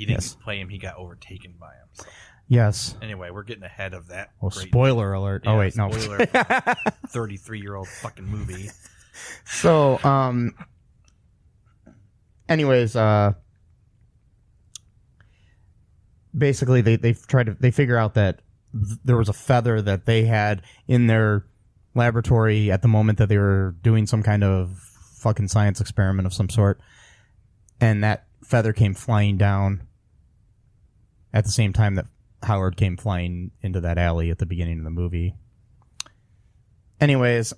C: didn't play him. He got overtaken by him. So.
A: Yes.
C: Anyway, we're getting ahead of that.
A: Oh, spoiler alert.
C: Yeah,
A: oh, wait, no.
C: Spoiler. 33-year-old fucking movie.
A: So, anyways, basically they figure out that there was a feather that they had in their laboratory at the moment that they were doing some kind of fucking science experiment of some sort, and that feather came flying down at the same time that Howard came flying into that alley at the beginning of the movie. Anyways,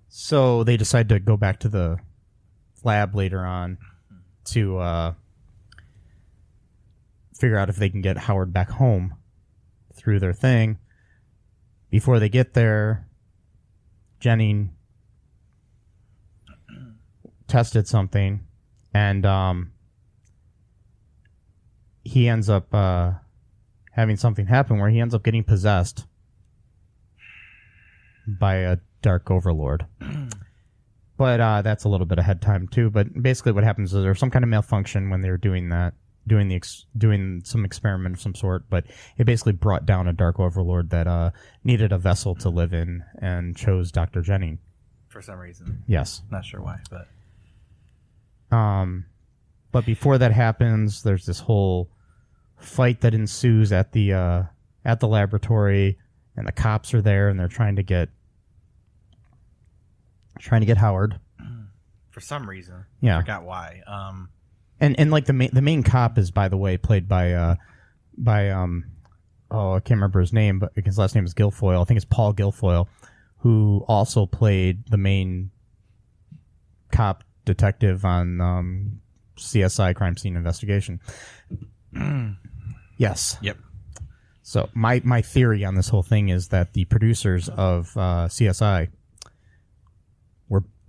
A: so they decide to go back to the lab later on to figure out if they can get Howard back home through their thing. Before they get there, Jennings tested something, and he ends up having something happen where he ends up getting possessed by a dark overlord. But that's a little bit ahead time too. But basically what happens is there's some kind of malfunction when they were doing that, doing some experiment of some sort, but it basically brought down a dark overlord that needed a vessel to live in and chose Dr. Jennings.
C: For some reason.
A: Yes.
C: Not sure why, but...
A: But before that happens, there's this whole fight that ensues at the laboratory, and the cops are there, and they're trying to get Howard.
C: For some reason.
A: Yeah.
C: I forgot why.
A: And like the main cop is, by the way, played by I can't remember his name, but his last name is Guilfoyle. I think it's Paul Guilfoyle, who also played the main cop detective on CSI Crime Scene Investigation. Yes.
C: Yep.
A: So my theory on this whole thing is that the producers of CSI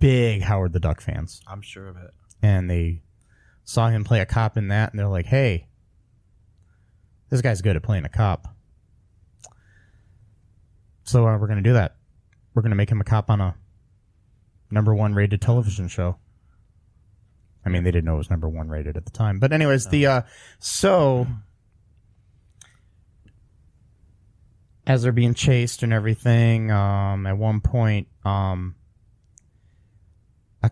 A: big Howard the Duck fans.
C: I'm sure of it.
A: And they saw him play a cop in that, and they're like, hey, this guy's good at playing a cop. So we're going to do that. We're going to make him a cop on a #1 rated television show. I mean, they didn't know it was #1 rated at the time. But anyways, so as they're being chased and everything, at one point, a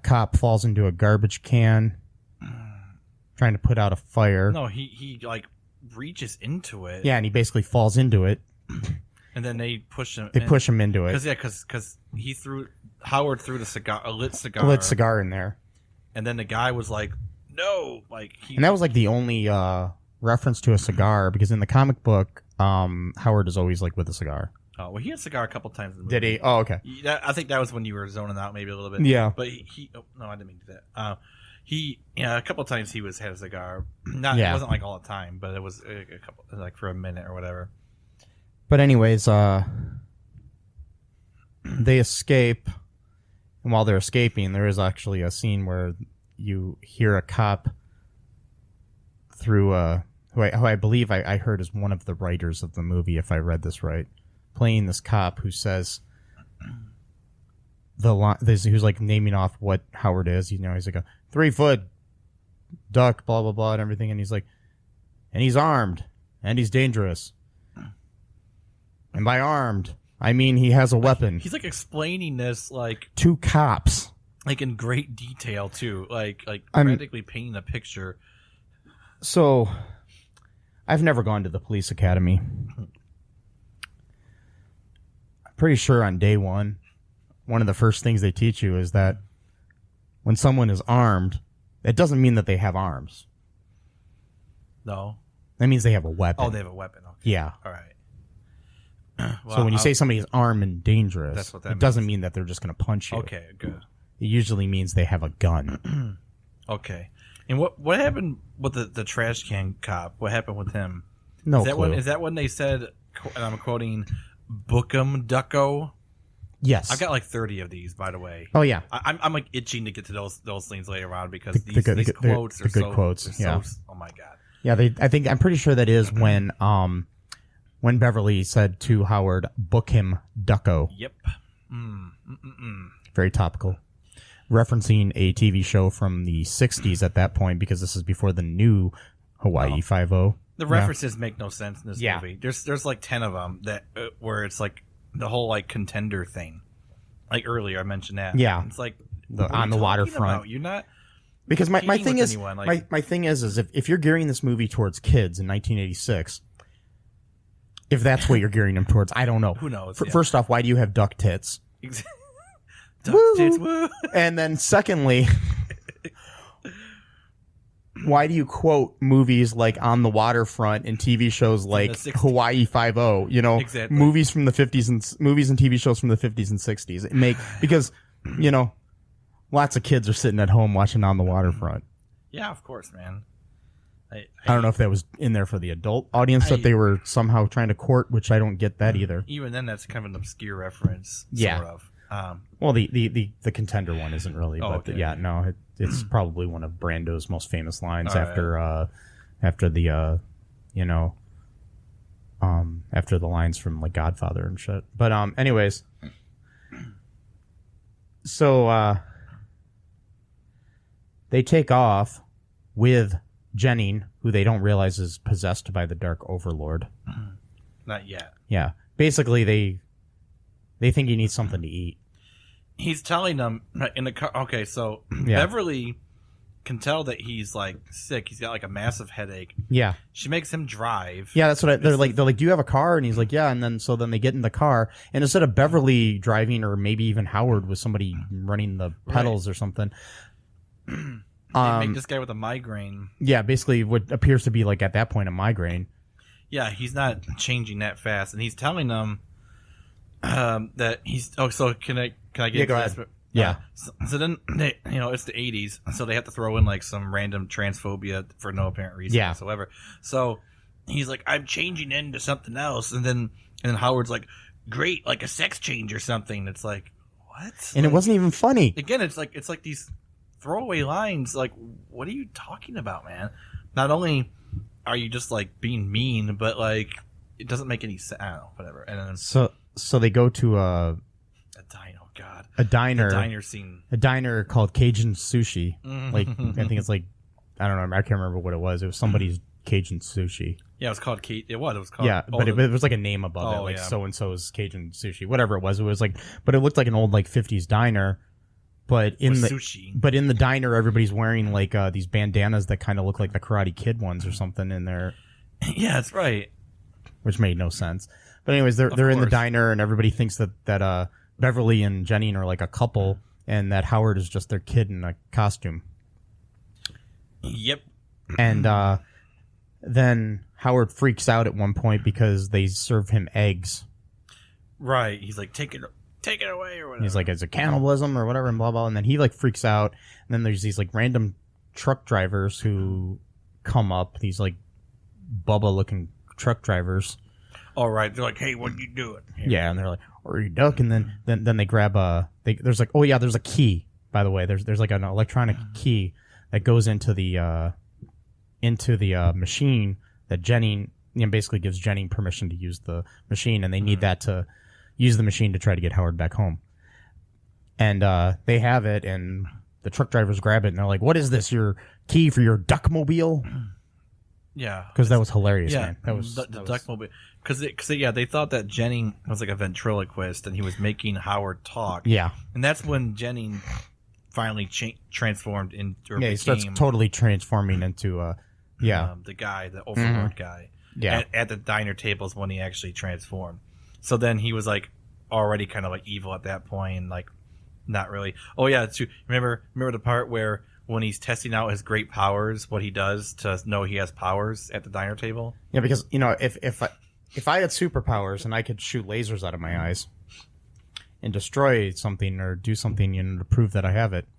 A: cop falls into a garbage can trying to put out a fire.
C: No, he like reaches into it.
A: Yeah, and he basically falls into it.
C: And then they push him.
A: Push him into it.
C: Because Howard threw a lit cigar
A: in there.
C: And then the guy was like, no,
A: and that was like the only reference to a cigar, because in the comic book, Howard is always like with a cigar.
C: Oh, well, he had a cigar a couple times in the movie.
A: Did he? Oh, okay.
C: I think that was when you were zoning out maybe a little bit.
A: Yeah.
C: But no, I didn't mean to do that. A couple times he had a cigar. It wasn't like all the time, but it was a couple, like for a minute or whatever.
A: But anyways, they escape, and while they're escaping, there is actually a scene where you hear a cop through who I believe I heard is one of the writers of the movie, if I read this right, playing this cop who says who's like naming off what Howard is. He's like a 3-foot duck, blah blah blah, and everything, and he's like, and he's armed, and he's dangerous. And by armed, I mean he has a weapon.
C: He's like explaining this like
A: to cops,
C: like in great detail too, like practically painting a picture.
A: So, I've never gone to the police academy. I'm pretty sure on day one of the first things they teach you is that when someone is armed, it doesn't mean that they have arms.
C: No,
A: that means they have a weapon.
C: Oh, they have a weapon. Okay.
A: Yeah.
C: All right.
A: Well, so when you say somebody is armed and dangerous,
C: that's what that means.
A: Doesn't mean that they're just going to punch you.
C: Okay, good.
A: It usually means they have a gun.
C: Okay. And what happened with the trash can cop? What happened with him?
A: No
C: clue.
A: Is
C: Is that when they said, and I'm quoting, "Book 'em, Ducko"?
A: Yes.
C: I've got like 30 of these, by the way.
A: Oh yeah.
C: I'm like itching to get to those things later on because these quotes are
A: good
C: so
A: quotes. Yeah.
C: Oh my god.
A: Yeah. I'm pretty sure that is when Beverly said to Howard, "Book him, Ducko."
C: Yep.
A: Very topical. Referencing a TV show from the 60s at that point, because this is before the new Hawaii Five-0.
C: The references make no sense in this movie. There's like 10 of them that where it's like the whole like contender thing. Like earlier I mentioned that.
A: Yeah.
C: It's like
A: on the waterfront.
C: You're not
A: because my thing is
C: anyone, like,
A: my thing is if you're gearing this movie towards kids in 1986, if that's what you're gearing them towards, I don't know.
C: Who knows?
A: First off, why do you have duck tits?
C: Duck tits, woo.
A: And then secondly, why do you quote movies like On the Waterfront and TV shows like Hawaii Five-0?
C: Exactly.
A: Movies from the 50s and movies and TV shows from the 50s and 60s. Because lots of kids are sitting at home watching On the Waterfront.
C: Yeah, of course, man.
A: I don't know if that was in there for the adult audience that they were somehow trying to court, which I don't get that either.
C: Even then, that's kind of an obscure reference.
A: Yeah.
C: Sort of.
A: Well, the contender one isn't really, but
C: okay.
A: It's probably one of Brando's most famous lines after the lines from like Godfather and shit. But anyways, so they take off with Jennings, who they don't realize is possessed by the Dark Overlord.
C: Not yet.
A: Yeah, basically they think he needs something to eat.
C: He's telling them in the car. Okay, so Beverly can tell that he's like sick. He's got like a massive headache.
A: Yeah.
C: She makes him drive.
A: Yeah, that's what they're like. They're like, "Do you have a car?" And he's like, "Yeah." And then they get in the car, and instead of Beverly driving, or maybe even Howard with somebody running the pedals or something,
C: they make this guy with a migraine.
A: Yeah, basically what appears to be like at that point a migraine.
C: Yeah, he's not changing that fast, and he's telling them that he's. Oh, so can I get?
A: Yeah, go ahead. Yeah.
C: So then it's the 80s, so they have to throw in like some random transphobia for no apparent reason whatsoever. So he's like, "I'm changing into something else," and then Howard's like, "Great, like a sex change or something." It's like, what?
A: And it wasn't even funny.
C: Again, it's like these throwaway lines. Like, what are you talking about, man? Not only are you just like being mean, but like it doesn't make any sense. I don't know, whatever. And then
A: So they go to a diner.
C: The diner scene.
A: A diner called Cajun Sushi. Like, I think it's like, I don't know. I can't remember what it was. It was somebody's Cajun Sushi.
C: Yeah, it was called It was called.
A: Yeah, but it was like a name above it, like so and so's Cajun Sushi, whatever it was. It was like, but it looked like an old like 50s diner. But in the diner, everybody's wearing like these bandanas that kind of look like the Karate Kid ones or something in there.
C: Yeah, that's right.
A: Which made no sense. But anyways, they're in the diner, and everybody thinks that Beverly and Jenny are like a couple, and that Howard is just their kid in a costume.
C: Yep.
A: And then Howard freaks out at one point because they serve him eggs.
C: Right. He's like, take it away or whatever.
A: He's like, is it cannibalism or whatever, and blah, blah. And then he like freaks out. And then there's these like random truck drivers who come up, these like Bubba looking truck drivers.
C: All right. They're like, hey, what are you doing? Here.
A: Yeah. And they're like, are you duck? And then they grab there's like, oh yeah, there's a key, by the way. There's like an electronic key that goes into the machine that Jenny, basically gives Jenny permission to use the machine, and they need that to use the machine to try to get Howard back home. And they have it, and the truck drivers grab it, and they're like, what is this, your key for your duckmobile?
C: Yeah.
A: Because that was hilarious, man.
C: That was the duckmobile. Because they thought that Jenny was like a ventriloquist, and he was making Howard talk.
A: Yeah.
C: And that's when Jenny finally transformed into...
A: Yeah, he starts totally transforming into...
C: the guy, the overlord guy.
A: Yeah.
C: At the diner tables when he actually transformed. So then he was like already kind of like evil at that point, and like not really. Oh yeah, remember the part where when he's testing out his great powers, what he does to know he has powers at the diner table?
A: Yeah, because if I had superpowers and I could shoot lasers out of my eyes and destroy something or do something, to prove that I have it,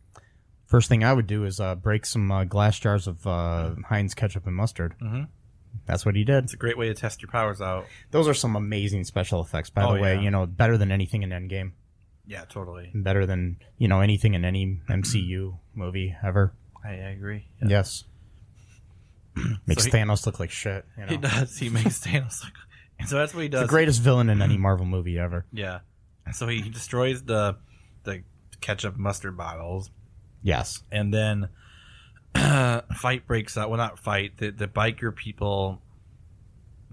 A: first thing I would do is break some glass jars of Heinz ketchup and mustard. Mm-hmm. That's what he did.
C: It's a great way to test your powers out.
A: Those are some amazing special effects, by the way.
C: Yeah.
A: Better than anything in Endgame.
C: Yeah, totally.
A: Better than, anything in any MCU movie ever.
C: I agree. Yeah.
A: Yes. Makes Thanos look like shit.
C: He does. He makes Thanos look. And so that's what he does.
A: The greatest villain in any Marvel movie ever.
C: Yeah. So he destroys the ketchup mustard bottles.
A: Yes.
C: And then fight breaks out. Well, not fight. The biker people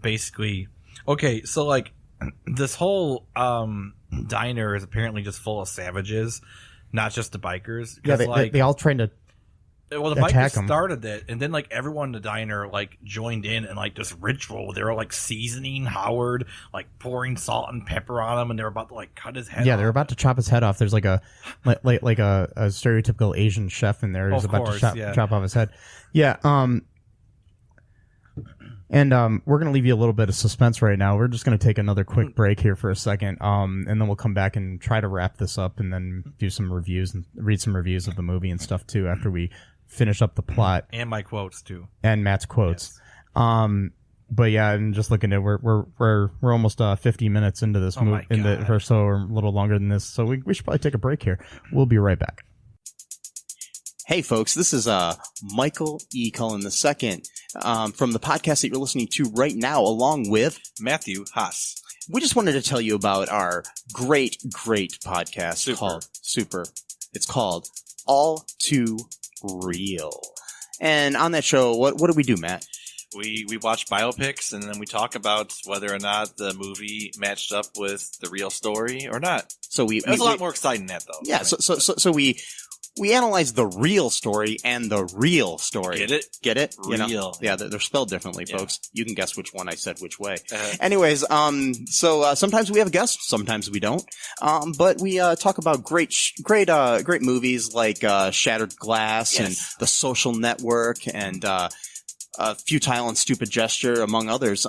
C: basically... Okay, so like this whole diner is apparently just full of savages, not just the bikers.
A: Yeah, they all trying to
C: Well, the bikers started it, and then like everyone in the diner like joined in and like this ritual. They were like seasoning Howard, like pouring salt and pepper on him, and they were about to like cut his head off.
A: Yeah, they're about to chop his head off. There's like a stereotypical Asian chef in there who's about to chop off his head. Yeah. And we're going to leave you a little bit of suspense right now. We're just going to take another quick break here for a second, and then we'll come back and try to wrap this up and then do some reviews and read some reviews of the movie and stuff too after we finish up the plot.
C: And my quotes too.
A: And Matt's quotes. Yes. But yeah, and just looking at we're almost 50 minutes into this movie, or so, or a little longer than this. So we should probably take a break here. We'll be right back.
D: Hey folks, this is Michael E. Cullen II from the podcast that you're listening to right now, along with
C: Matthew Haas.
D: We just wanted to tell you about our great podcast called Super. It's called All Too Real. And on that show, what do we do, Matt?
C: We watch biopics, and then we talk about whether or not the movie matched up with the real story or not.
D: So it
C: was a lot more exciting than that, though.
D: Yeah, so we analyze the real story and the real story.
C: Get it?
D: Get it?
C: Real.
D: Yeah, they're spelled differently, folks. You can guess which one I said which way. Anyways, so sometimes we have a guest, sometimes we don't. But we talk about great movies like Shattered Glass and The Social Network and Futile and Stupid Gesture, among others.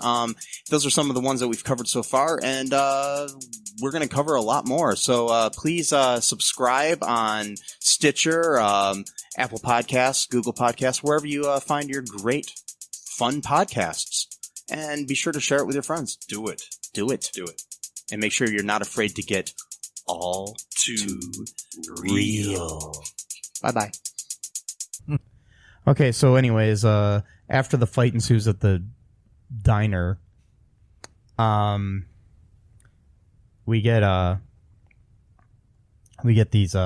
D: Those are some of the ones that we've covered so far, and we're going to cover a lot more. So please subscribe on Stitcher, Apple Podcasts, Google Podcasts, wherever you find your great, fun podcasts. And be sure to share it with your friends.
C: Do it.
D: And make sure you're not afraid to get all
C: too real.
D: Bye-bye.
A: Okay, so anyways, after the fight ensues at the diner, we get these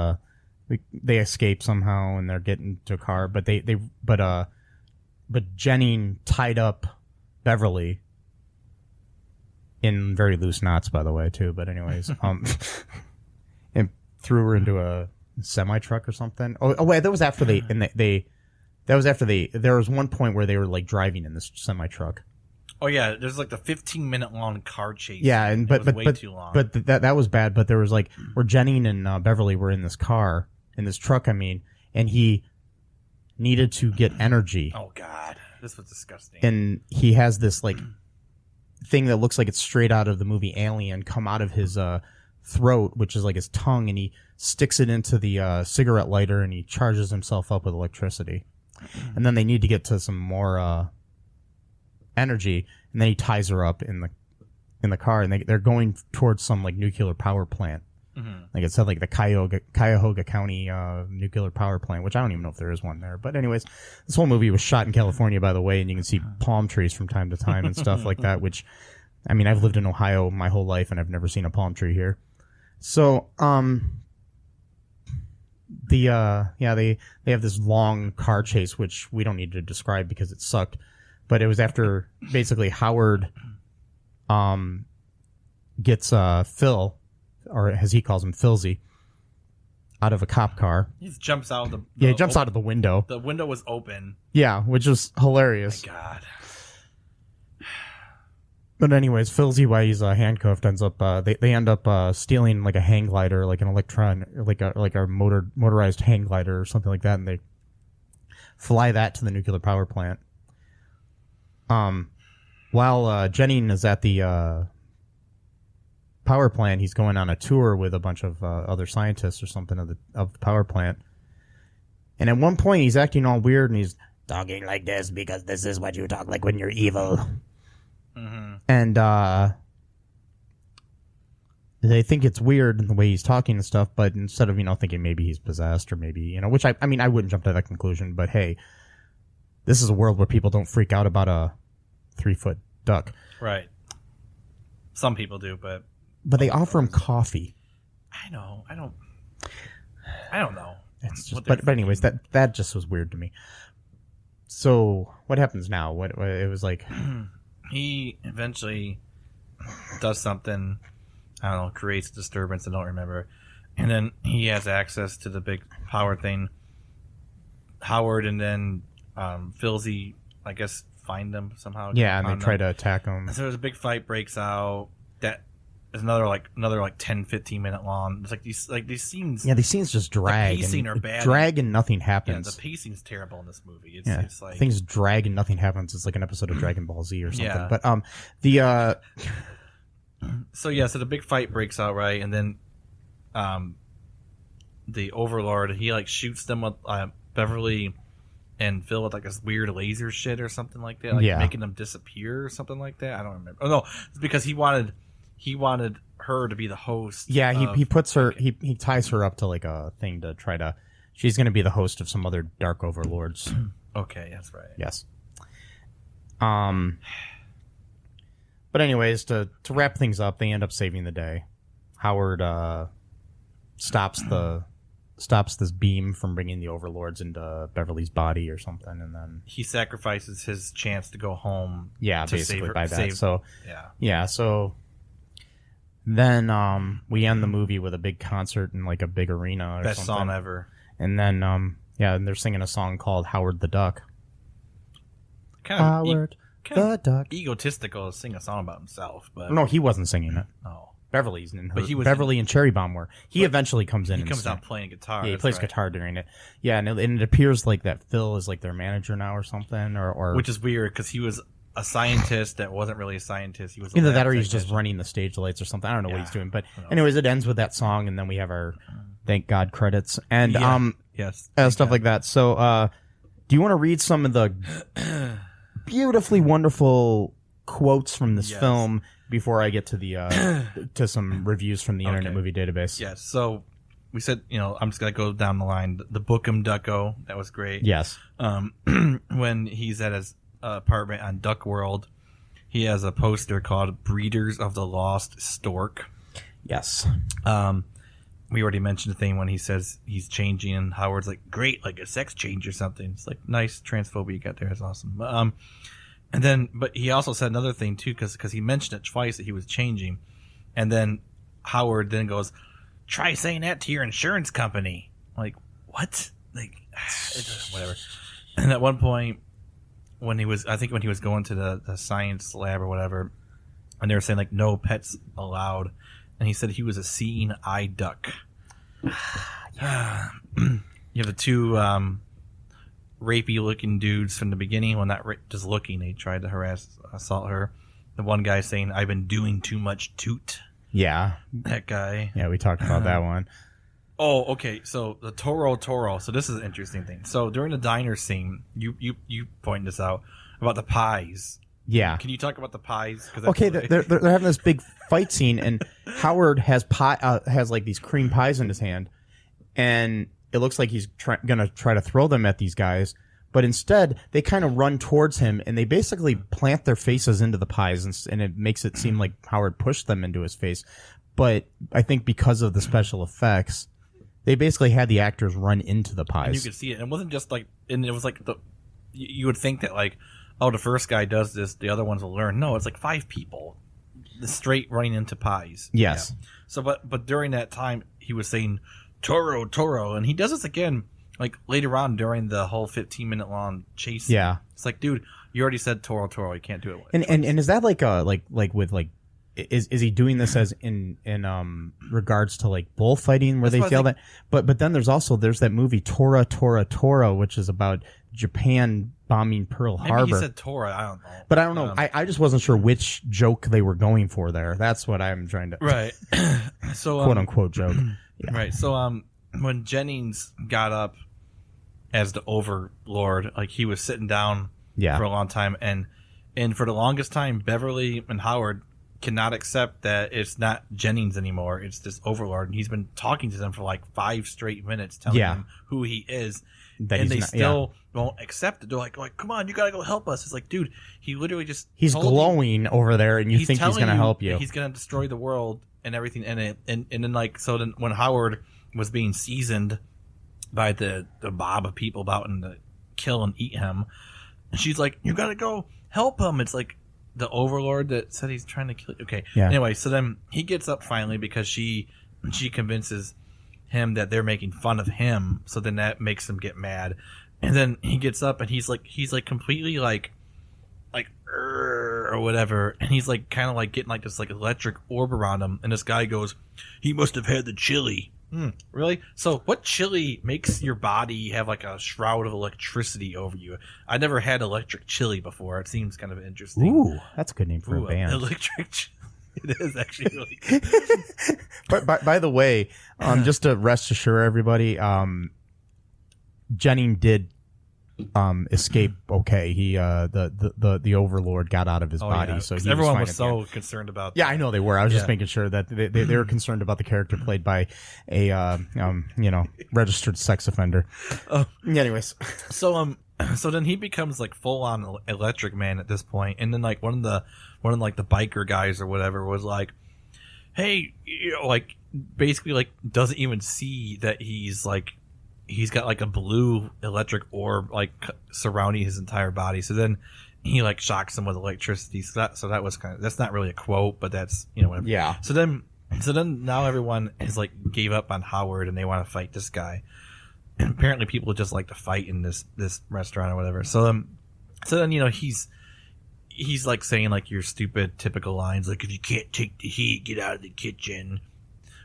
A: they escape somehow and they're getting to a car, but Jenny tied up Beverly in very loose knots, by the way, too. But anyways, and threw her into a semi truck or something. Oh wait, that was after there was one point where they were like driving in this semi truck.
C: Oh yeah, there's like the 15-minute long car chase.
A: Yeah, and but
C: too long.
A: But that was bad. But there was like where Jenny and Beverly were in this car, in this truck, I mean, and he needed to get energy.
C: Oh god, this was disgusting.
A: And he has this like thing that looks like it's straight out of the movie Alien come out of his throat, which is like his tongue, and he sticks it into the cigarette lighter and he charges himself up with electricity. And then they need to get to some more energy, and then he ties her up in the car, and they're going towards some like nuclear power plant. Mm-hmm. Like it said, like the Cuyahoga County nuclear power plant, which I don't even know if there is one there. But anyways, this whole movie was shot in California, by the way, and you can see palm trees from time to time and stuff like that. Which, I mean, I've lived in Ohio my whole life, and I've never seen a palm tree here. So, they have this long car chase, which we don't need to describe because it sucked. But it was after basically Howard gets Phil, or as he calls him, Philzy, out of a cop car.
C: He jumps out of
A: he jumps out of the window.
C: The window was open.
A: Yeah, which was hilarious.
C: Oh my God.
A: But anyways, Philzy, while he's handcuffed, ends up they end up stealing like a hang glider, like an like a motorized hang glider or something like that, and they fly that to the nuclear power plant. While Jennings is at the power plant, he's going on a tour with a bunch of other scientists or something of the power plant. And at one point, he's acting all weird, and he's talking like this because this is what you talk like when you're evil. Mm-hmm. And they think it's weird in the way he's talking and stuff, but instead of thinking maybe he's possessed or maybe which I mean I wouldn't jump to that conclusion, but hey, this is a world where people don't freak out about a 3-foot duck. Right.
C: Some people do, but
A: they offer him coffee.
C: I know. I don't know.
A: It's just, but anyways, that just was weird to me. So what happens now? What it was like?
C: He eventually does something. I don't know. Creates disturbance. I don't remember. And then he has access to the big power thing. Howard and then Philzy, I guess, find them somehow.
A: Yeah, and they try to attack him.
C: So there's a big fight breaks out. That is another 10, 15 minute long. It's like these scenes.
A: Yeah, these scenes just drag.
C: The pacing are bad.
A: Drag and nothing happens.
C: Yeah, the pacing's terrible in this movie. It's like
A: things drag and nothing happens. It's like an episode of Dragon Ball Z or something.
C: Yeah.
A: But
C: So the big fight breaks out, right? And then the Overlord, he like shoots them with Beverly and Phil with like this weird laser shit or something like that, like making them disappear or something like that. I don't remember. Oh no, it's because he wanted her to be the host.
A: Yeah, he puts her he ties her up to like a thing to try to. She's going to be the host of some other dark overlords.
C: Okay, that's right.
A: Yes. But anyways, to wrap things up, they end up saving the day. Howard stops this beam from bringing the overlords into Beverly's body or something, and then
C: he sacrifices his chance to go home.
A: Yeah, basically by that. So
C: yeah.
A: So then we end the movie with a big concert in like a big arena. Or
C: Best
A: something.
C: song ever.
A: And then and they're singing a song called Howard the Duck. Howard the Duck.
C: Egotistical to sing a song about himself, but
A: no, he wasn't singing it.
C: Oh.
A: Beverly's in her. But Beverly and Cherry Bomb were. He eventually comes in.
C: He comes out playing guitar.
A: Yeah, he plays guitar during it. Yeah, and it appears like that Phil is like their manager now or something, or
C: which is weird because he was a scientist that wasn't really a scientist. He was
A: either that or he's just running the stage lights or something. I don't know what he's doing. But anyways, it ends with that song, and then we have our thank God credits and stuff like that. So, do you want to read some of the beautifully wonderful quotes from this film before I get to the to some reviews from the Internet Movie Database?
C: Yes. So we said, I'm just gonna go down the line. The Bookum Ducko, that was great.
A: Yes.
C: When he's at his apartment on Duck World, he has a poster called "Breeders of the Lost Stork."
A: Yes.
C: We already mentioned the thing when he says he's changing, and Howard's like, "Great, like a sex change or something." It's like, nice transphobia you got there. That's awesome. But he also said another thing too, because he mentioned it twice that he was changing, and then Howard then goes, "Try saying that to your insurance company." Like, what? Like, whatever. And at one point, when he was going to the science lab or whatever, and they were saying like no pets allowed, and he said he was a seeing eye duck. Yeah. You have the two rapey looking dudes from the beginning. Well, not just looking. They tried to assault her. The one guy saying, "I've been doing too much toot."
A: Yeah.
C: That guy.
A: Yeah, we talked about that one.
C: Oh, okay. So the Toro. So this is an interesting thing. So during the diner scene, you pointed this out about the pies.
A: Yeah.
C: Can you talk about the pies?
A: Okay, they're having this big fight scene, and Howard has like these cream pies in his hand, and it looks like he's gonna try to throw them at these guys, but instead they kind of run towards him, and they basically plant their faces into the pies, and it makes it seem like Howard pushed them into his face. But I think because of the special effects, they basically had the actors run into the pies.
C: And you could see it. And it wasn't just like, and it was like you would think that like, oh, the first guy does this, the other ones will learn. No, it's like 5 people straight running into pies.
A: Yes.
C: Yeah. So, but during that time, he was saying Toro, and he does this again, like later on during the whole 15-minute long chase.
A: Yeah.
C: It's like, dude, you already said Toro. You can't do it.
A: And is that like with is he doing this as in regards to like bullfighting where
C: That's
A: they feel that? But then there's that movie Tora, which is about Japan bombing Pearl Harbor.
C: Maybe he said Tora. I don't know.
A: But I don't know. I just wasn't sure which joke they were going for there. That's what I'm trying to
C: right. So
A: quote unquote joke. Yeah.
C: Right. So when Jennings got up as the Overlord, like he was sitting down for a long time, and for the longest time, Beverly and Howard cannot accept that it's not Jennings anymore. It's this Overlord, and he's been talking to them for like 5 straight minutes, telling them who he is, and they still won't accept it. They're like, come on, you gotta go help us. It's like, dude, he literally just
A: he's glowing over there, and you think he's gonna help you.
C: He's gonna destroy the world and everything, and then like then when Howard was being seasoned by the mob of people about to kill and eat him, she's like, you gotta go help him. It's like the Overlord that said he's trying to kill you. Okay.
A: Yeah.
C: Anyway, so then he gets up finally because she convinces him that they're making fun of him. So then that makes him get mad. And then he gets up and he's like completely like or whatever. And he's like kind of like getting like this like electric orb around him. And this guy goes, he must have had the chili. Really? So what chili makes your body have like a shroud of electricity over you? I never had electric chili before. It seems kind of interesting.
A: Ooh, that's a good name for a band.
C: Electric chili. It is actually really good.
A: But by the way, just to rest assure everybody, Jennings did escape okay. He the Overlord got out of his body, so he
C: everyone
A: was
C: was so concerned about that.
A: Yeah, I know they were. I was just making sure that they were concerned about the character played by a registered sex offender. Anyways,
C: so then he becomes like full on Electric Man at this point, and then like one of the biker guys or whatever was like, hey, like basically like doesn't even see that he's got like a blue electric orb like surrounding his entire body. So then he like shocks him with electricity. So that was that's not really a quote, but that's whatever.
A: Yeah.
C: So then now everyone is like gave up on Howard and they want to fight this guy. And apparently people just like to fight in this restaurant or whatever. So then he's like saying like your stupid typical lines like, if you can't take the heat, get out of the kitchen,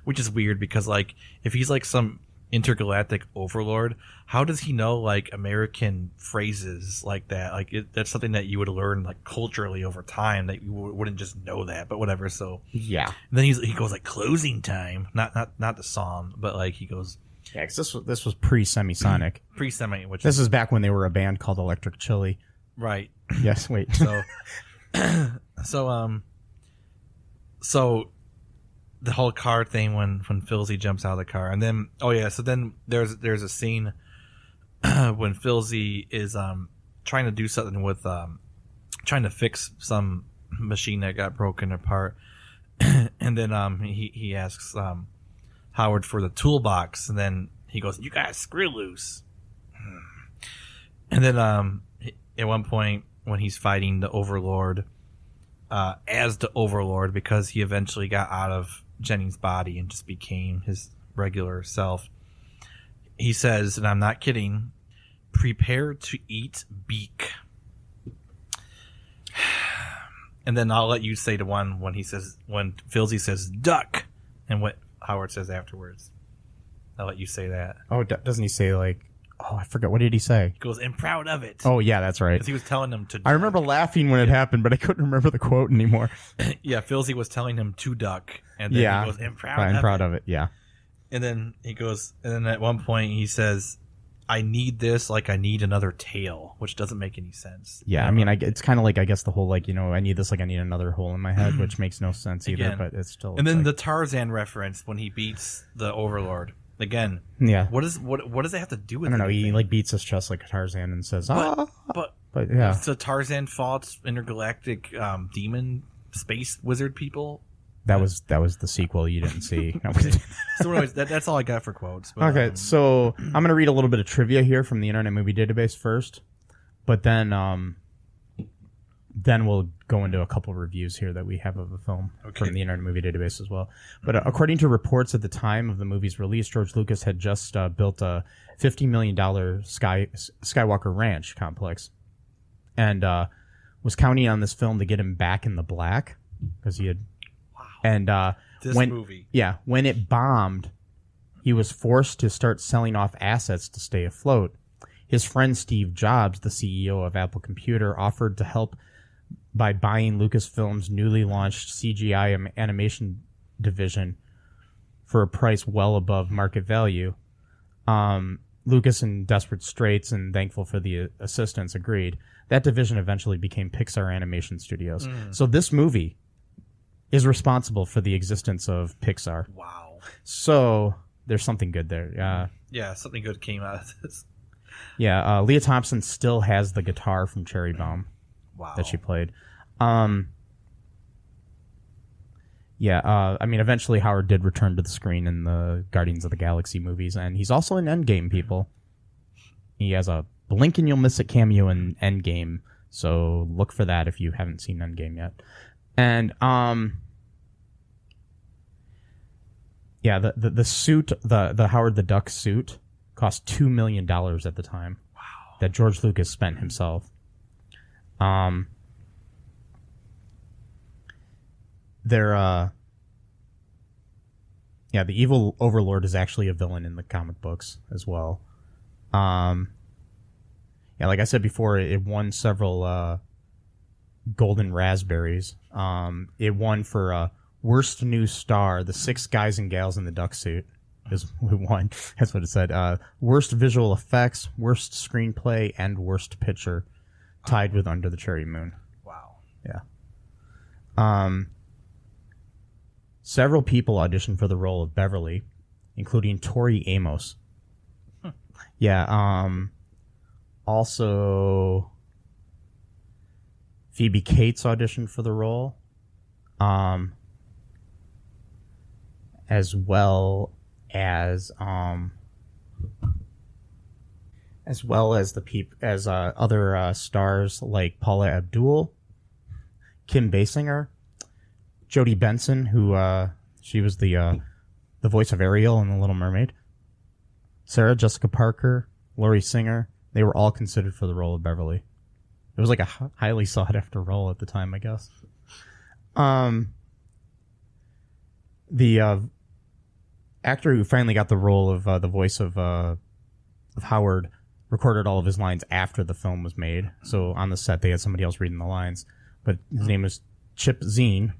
C: which is weird because like if he's like some intergalactic overlord, how does he know like American phrases like that? Like that's something that you would learn like culturally over time, that you wouldn't just know that, but whatever. So
A: yeah,
C: and then he goes like closing time, not the song, but like he goes,
A: yeah, because this was pre-Semisonic,
C: which
A: this is back when they were a band called Electric Chili,
C: right?
A: Yes, wait.
C: So the whole car thing when Filzy jumps out of the car, and then so then there's a scene when Filzy is trying to do something with trying to fix some machine that got broken apart, and then he asks Howard for the toolbox, and then he goes, "You got to screw loose," and then at one point when he's fighting the Overlord as the Overlord, because he eventually got out of Jennings' body and just became his regular self, he says, and I'm not kidding, "Prepare to eat beak." And then I'll let you say the one when Filzy says duck, and what Howard says afterwards. I'll let you say that.
A: Oh, doesn't he say like? Oh, I forgot. What did he say?
C: He goes, "I'm proud of it."
A: Oh, yeah, that's right.
C: Because he was telling him to duck.
A: I remember laughing when it happened, but I couldn't remember the quote anymore.
C: Yeah, Filzy was telling him to duck, and then he goes, "I'm proud of it."
A: Yeah.
C: And then he goes, and then at one point he says, "I need this like I need another tail," which doesn't make any sense.
A: Yeah, I mean, it's kind of like, I guess, the whole, like, I need this like I need another hole in my head, which makes no sense either, but it's still...
C: And then the Tarzan reference when he beats the Overlord. Again,
A: yeah.
C: What does it have to do with
A: I don't know,
C: anything?
A: he like beats his chest like a Tarzan and says,
C: but
A: yeah.
C: So Tarzan fought intergalactic demon space wizard people?
A: That was the sequel you didn't see.
C: So anyways, that's all I got for quotes. But,
A: okay, so I'm going to read a little bit of trivia here from the Internet Movie Database first, but then we'll go into a couple of reviews here that we have of the film from the Internet Movie Database as well. But according to reports at the time of the movie's release, George Lucas had just built a $50 million Skywalker Ranch complex, and was counting on this film to get him back in the black because he had. And
C: movie.
A: Yeah, when it bombed, he was forced to start selling off assets to stay afloat. His friend Steve Jobs, the CEO of Apple Computer, offered to help by buying Lucasfilm's newly launched CGI animation division for a price well above market value. Lucas, in desperate straits and thankful for the assistance, agreed. That division eventually became Pixar Animation Studios. So this movie is responsible for the existence of Pixar.
C: Wow.
A: So there's something good there.
C: Yeah, something good came out of this.
A: Yeah, Leah Thompson still has the guitar from Cherry Bomb.
C: Wow.
A: That she played. I mean, eventually Howard did return to the screen in the Guardians of the Galaxy movies, and he's also in Endgame, people. He has a blink and you'll miss it cameo in Endgame, so look for that if you haven't seen Endgame yet. And the suit, the Howard the Duck suit, cost $2 million at the time.
C: Wow.
A: That George Lucas spent himself. The evil Overlord is actually a villain in the comic books as well. Like I said before, it won several Golden Raspberries. It won for Worst New Star. The 6 guys and gals in the duck suit is who won. That's what it said. Worst Visual Effects, Worst Screenplay, and Worst Picture, tied with Under the Cherry Moon.
C: Wow.
A: Yeah. Several people auditioned for the role of Beverly, including Tori Amos. Yeah. Also, Phoebe Cates auditioned for the role, as well as other stars like Paula Abdul, Kim Basinger, Jodie Benson, who she was the voice of Ariel in The Little Mermaid, Sarah Jessica Parker, Laurie Singer. They were all considered for the role of Beverly. It was like a highly sought after role at the time, I guess. The actor who finally got the role of the voice of Howard recorded all of his lines after the film was made. So on the set, they had somebody else reading the lines. But his name was Chip Zien,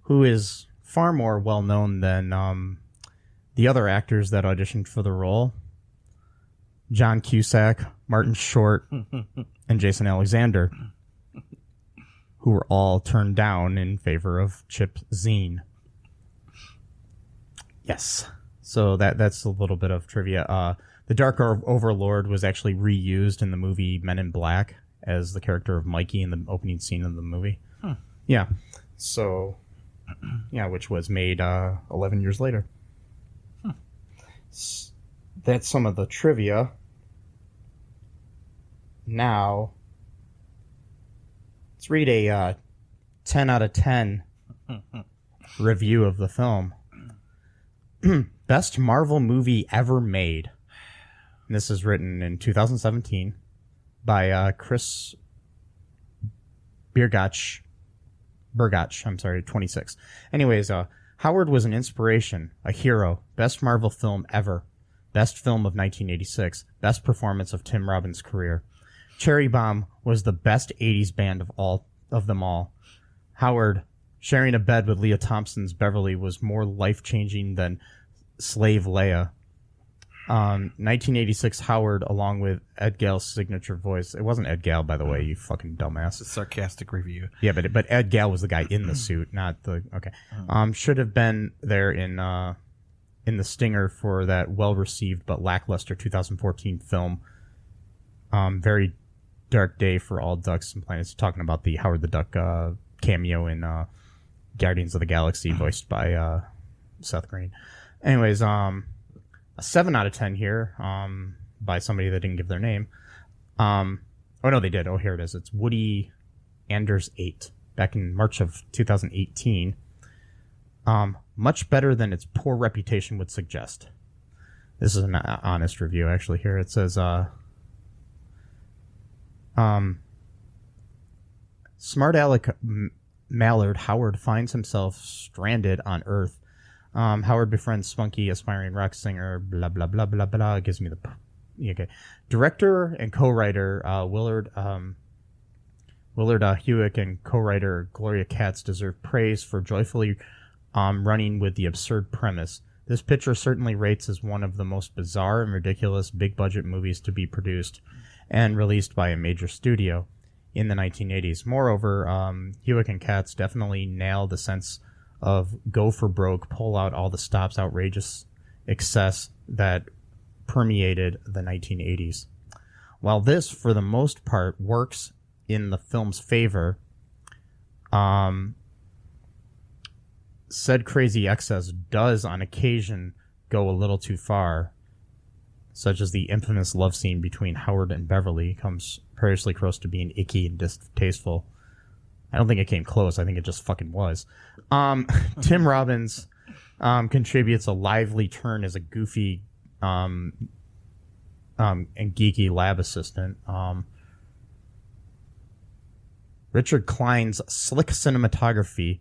A: who is far more well known than the other actors that auditioned for the role. John Cusack, Martin Short, and Jason Alexander, who were all turned down in favor of Chip Zien. Yes. So that's a little bit of trivia. The Dark Overlord was actually reused in the movie Men in Black as the character of Mikey in the opening scene of the movie.
C: Huh.
A: Yeah. So, yeah, which was made 11 years later.
C: Huh.
A: That's some of the trivia. Now, let's read a 10 out of 10 review of the film. Best Marvel movie ever made. And this is written in 2017 by Chris Burgach, 26. Anyways, Howard was an inspiration, a hero, best Marvel film ever, best film of 1986, best performance of Tim Robbins' career. Cherry Bomb was the best 80s band of them all. Howard, sharing a bed with Leah Thompson's Beverly, was more life-changing than Slave Leia. 1986 Howard, along with Ed Gal's signature voice. It wasn't Ed Gal, by the way, you fucking dumbass.
C: It's a sarcastic review.
A: Yeah, but Ed Gal was the guy in the suit, not the... Okay. Should have been there in the stinger for that well-received but lackluster 2014 film, Very Dark Day for All Ducks and Planets, talking about the Howard the Duck cameo in Guardians of the Galaxy, voiced by Seth Green. Anyways, a 7 out of 10 here by somebody that didn't give their name. Oh, no, they did. Oh, here it is. It's Woody Anders 8, back in March of 2018. Much better than its poor reputation would suggest. This is an honest review, actually, here. It says, smart aleck Mallard Howard finds himself stranded on Earth. Howard befriends spunky, aspiring rock singer, blah, blah, blah, blah, blah. It gives me the... Okay. Director and co-writer Willard Hewitt and co-writer Gloria Katz deserve praise for joyfully running with the absurd premise. This picture certainly rates as one of the most bizarre and ridiculous big-budget movies to be produced and released by a major studio in the 1980s. Moreover, Hewitt and Katz definitely nailed the sense of go for broke, pull out all the stops, outrageous excess that permeated the 1980s. While this, for the most part, works in the film's favor, said crazy excess does on occasion go a little too far, such as the infamous love scene between Howard and Beverly comes perilously close to being icky and distasteful. I don't think it came close. I think it just fucking was. Tim Robbins contributes a lively turn as a goofy and geeky lab assistant. Richard Klein's slick cinematography,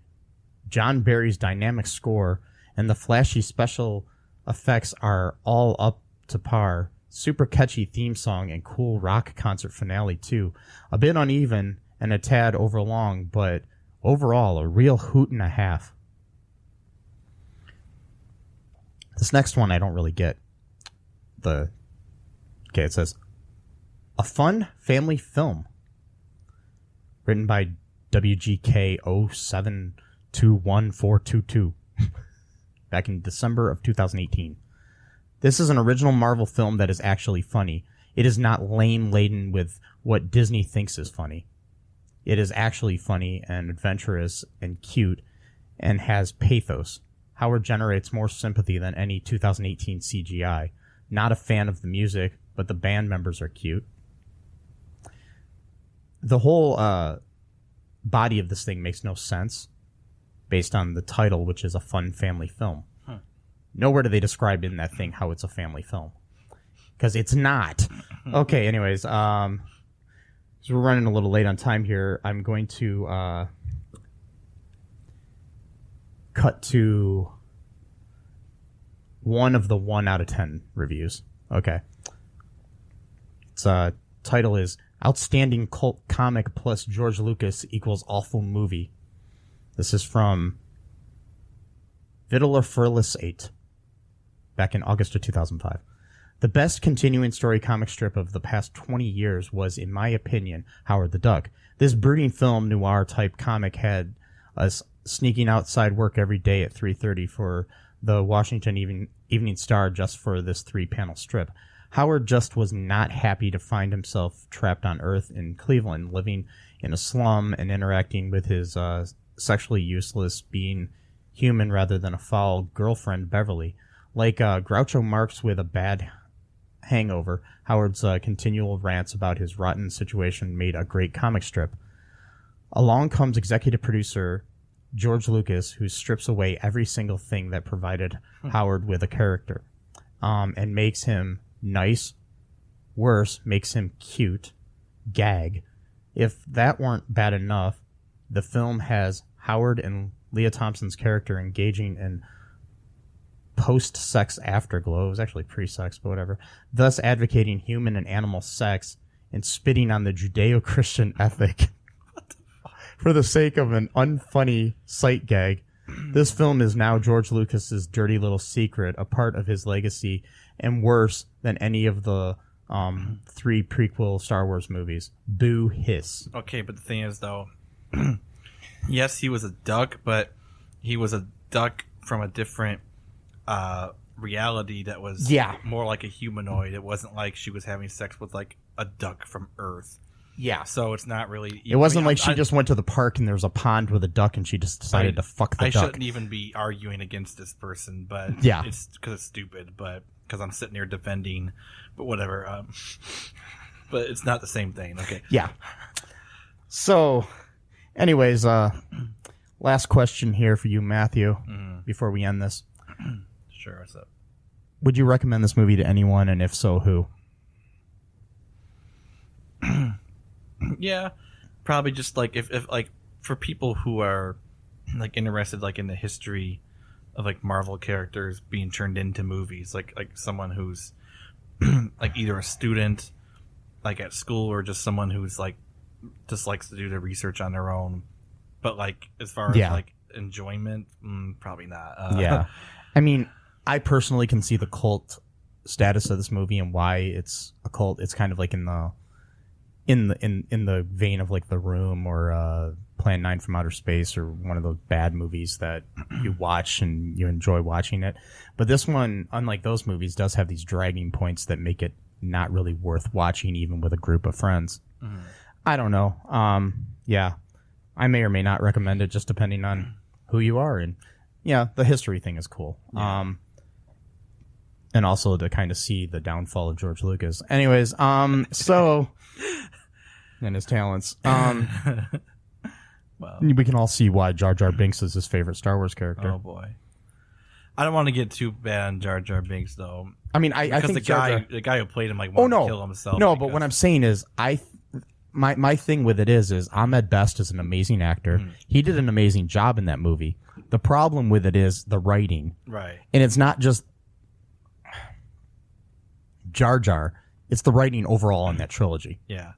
A: John Barry's dynamic score, and the flashy special effects are all up to par. Super catchy theme song and cool rock concert finale, too. A bit uneven and a tad overlong, but overall a real hoot and a half. This next one I don't really get. It says, a fun family film. Written by WGK 0721422. Back in December of 2018. This is an original Marvel film that is actually funny. It is not lame-laden with what Disney thinks is funny. It is actually funny and adventurous and cute and has pathos. Howard generates more sympathy than any 2018 CGI. Not a fan of the music, but the band members are cute. The whole body of this thing makes no sense based on the title, which is a fun family film. Nowhere do they describe in that thing how it's a family film. Because it's not. Okay, anyways, so we're running a little late on time here. I'm going to cut to one of the 1 out of 10 reviews. Okay. Its title is Outstanding Cult Comic plus George Lucas equals Awful Movie. This is from Vittler Furless 8, back in August of 2005. The best continuing story comic strip of the past 20 years was, in my opinion, Howard the Duck. This brooding film noir-type comic had us sneaking outside work every day at 3:30 for the Washington Evening Star just for this 3-panel strip. Howard just was not happy to find himself trapped on Earth in Cleveland, living in a slum and interacting with his sexually useless, being human rather than a foul girlfriend, Beverly. Like Groucho Marx with a bad hangover, Howard's continual rants about his rotten situation made a great comic strip. Along comes executive producer George Lucas, who strips away every single thing that provided Howard with a character, and makes him nice, worse, makes him cute, gag. If that weren't bad enough, the film has Howard and Leah Thompson's character engaging in post-sex afterglow. It was actually pre-sex, but whatever. Thus advocating human and animal sex and spitting on the Judeo-Christian ethic for the sake of an unfunny sight gag. This film is now George Lucas's dirty little secret, a part of his legacy, and worse than any of the 3 prequel Star Wars movies. Boo hiss.
C: Okay, but the thing is, though, yes, he was a duck, but he was a duck from a different reality that was more like a humanoid. It wasn't like she was having sex with like a duck from Earth. Yeah. So it's not really...
A: It wasn't like she just went to the park and there was a pond with a duck and she just decided to fuck the duck.
C: I shouldn't even be arguing against this person, but it's because it's stupid, but because I'm sitting here defending, but whatever. But it's not the same thing. Okay.
A: Yeah. So, anyways, last question here for you, Matthew, before we end this.
C: Sure, what's up?
A: Would you recommend this movie to anyone, and if so, who?
C: Yeah, probably just like if like for people who are like interested like in the history of like Marvel characters being turned into movies, like someone who's like either a student like at school or just someone who's like just likes to do the research on their own, but like as far as like enjoyment, probably not.
A: Yeah, I mean, I personally can see the cult status of this movie and why it's a cult. It's kind of like in the vein of like The Room or Plan 9 from Outer Space or one of those bad movies that you watch and you enjoy watching it. But this one, unlike those movies, does have these dragging points that make it not really worth watching even with a group of friends. I don't know. Yeah, I may or may not recommend it just depending on who you are. And yeah, the history thing is cool. Yeah. And also to kind of see the downfall of George Lucas. Anyways, so... and his talents. Well, we can all see why Jar Jar Binks is his favorite Star Wars character.
C: Oh boy, I don't want to get too bad on Jar Jar Binks though.
A: I mean, I think
C: the guy who played him like wanted to kill himself.
A: No, but what I'm saying is, my thing with it is Ahmed Best is an amazing actor. He did an amazing job in that movie. The problem with it is the writing,
C: right?
A: And it's not just Jar Jar. It's the writing overall in that trilogy.
C: Yeah.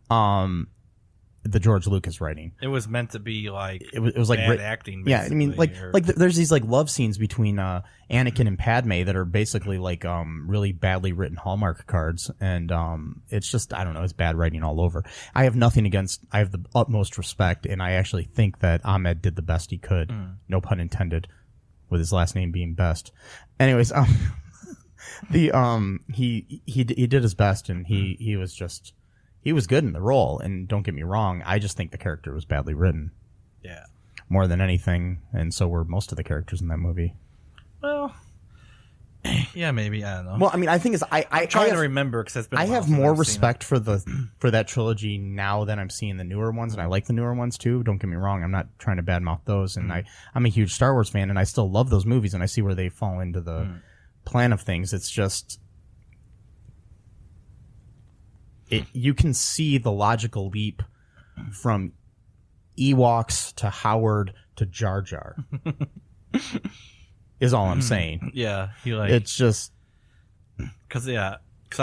A: The George Lucas writing.
C: It was meant to be like
A: it was like
C: bad acting. Basically,
A: yeah, I mean, like there's these like love scenes between Anakin and Padme that are basically like really badly written Hallmark cards, and it's just I don't know, it's bad writing all over. I have nothing against. I have the utmost respect, and I actually think that Ahmed did the best he could. No pun intended, with his last name being Best. Anyways, he did his best, and he was good in the role. And don't get me wrong, I just think the character was badly written.
C: Yeah,
A: more than anything, and so were most of the characters in that movie.
C: Well, yeah, maybe I don't know.
A: Well, I mean, I think I'm
C: trying to remember because it's been.
A: I have more respect for that trilogy now than I'm seeing the newer ones, and I like the newer ones too. Don't get me wrong, I'm not trying to badmouth those, and I'm a huge Star Wars fan, and I still love those movies, and I see where they fall into the plan of things. It's just you can see the logical leap from Ewoks to Howard to Jar Jar is all I'm saying.
C: Yeah,
A: it's just
C: because I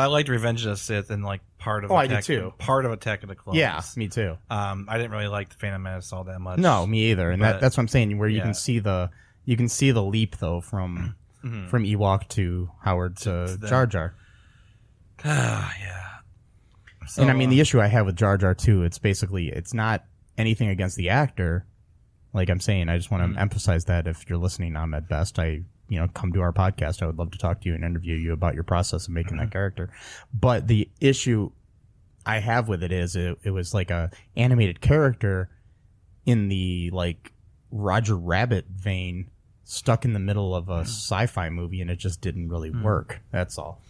C: liked Revenge of the Sith and like part of
A: I did too.
C: Part of Attack of the Clones.
A: Yeah, me too.
C: I didn't really like the Phantom Menace all that much.
A: No, me either. And that's what I'm saying. Where you can see the leap though from Ewok to Howard to Jar Jar.
C: Yeah. So,
A: And I mean, the issue I have with Jar Jar too, it's not anything against the actor. Like I'm saying, I just want to emphasize that if you're listening, Ahmed Best, come to our podcast. I would love to talk to you and interview you about your process of making that character. But the issue I have with it is it was like a animated character in the like Roger Rabbit vein, stuck in the middle of a sci-fi movie, and it just didn't really work. That's all.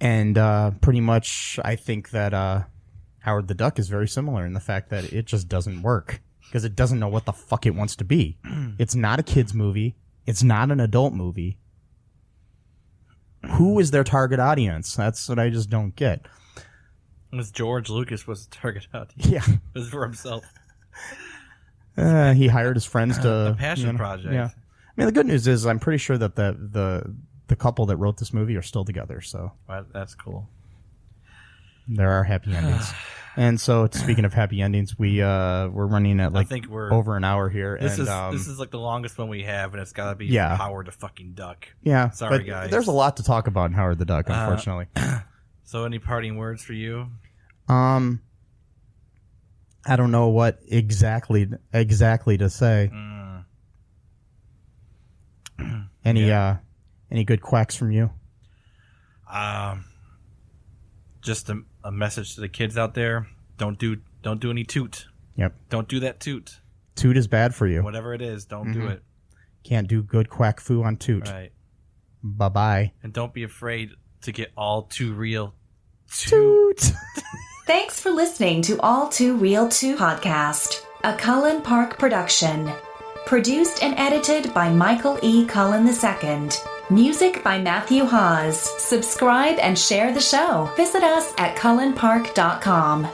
A: And pretty much, I think that Howard the Duck is very similar in the fact that it just doesn't work because it doesn't know what the fuck it wants to be. It's not a kid's movie. It's not an adult movie. Who is their target audience? That's what I just don't get.
C: It was George Lucas was the target audience.
A: Yeah.
C: It was for himself.
A: He hired his friends to...
C: A passion project.
A: Yeah. I mean, the good news is I'm pretty sure that the couple that wrote this movie are still together, so...
C: Well, that's cool.
A: There are happy endings. And so, speaking of happy endings, we're running at over an hour here.
C: This is like the longest one we have, and it's got to be Howard the fucking Duck.
A: Yeah.
C: Sorry, guys.
A: There's a lot to talk about in Howard the Duck, unfortunately.
C: So, any parting words for you?
A: I don't know what exactly to say. Any good quacks from you?
C: Just a message to the kids out there: don't do any toot.
A: Yep.
C: Don't do that toot.
A: Toot is bad for you.
C: Whatever it is, don't do it.
A: Can't do good quack foo on toot.
C: Right.
A: Bye bye.
C: And don't be afraid to get all too real.
A: Toot.
F: Thanks for listening to All Too Real 2 podcast, a Cullen Park production. Produced and edited by Michael E. Cullen II. Music by Matthew Hawes. Subscribe and share the show. Visit us at cullenpark.com.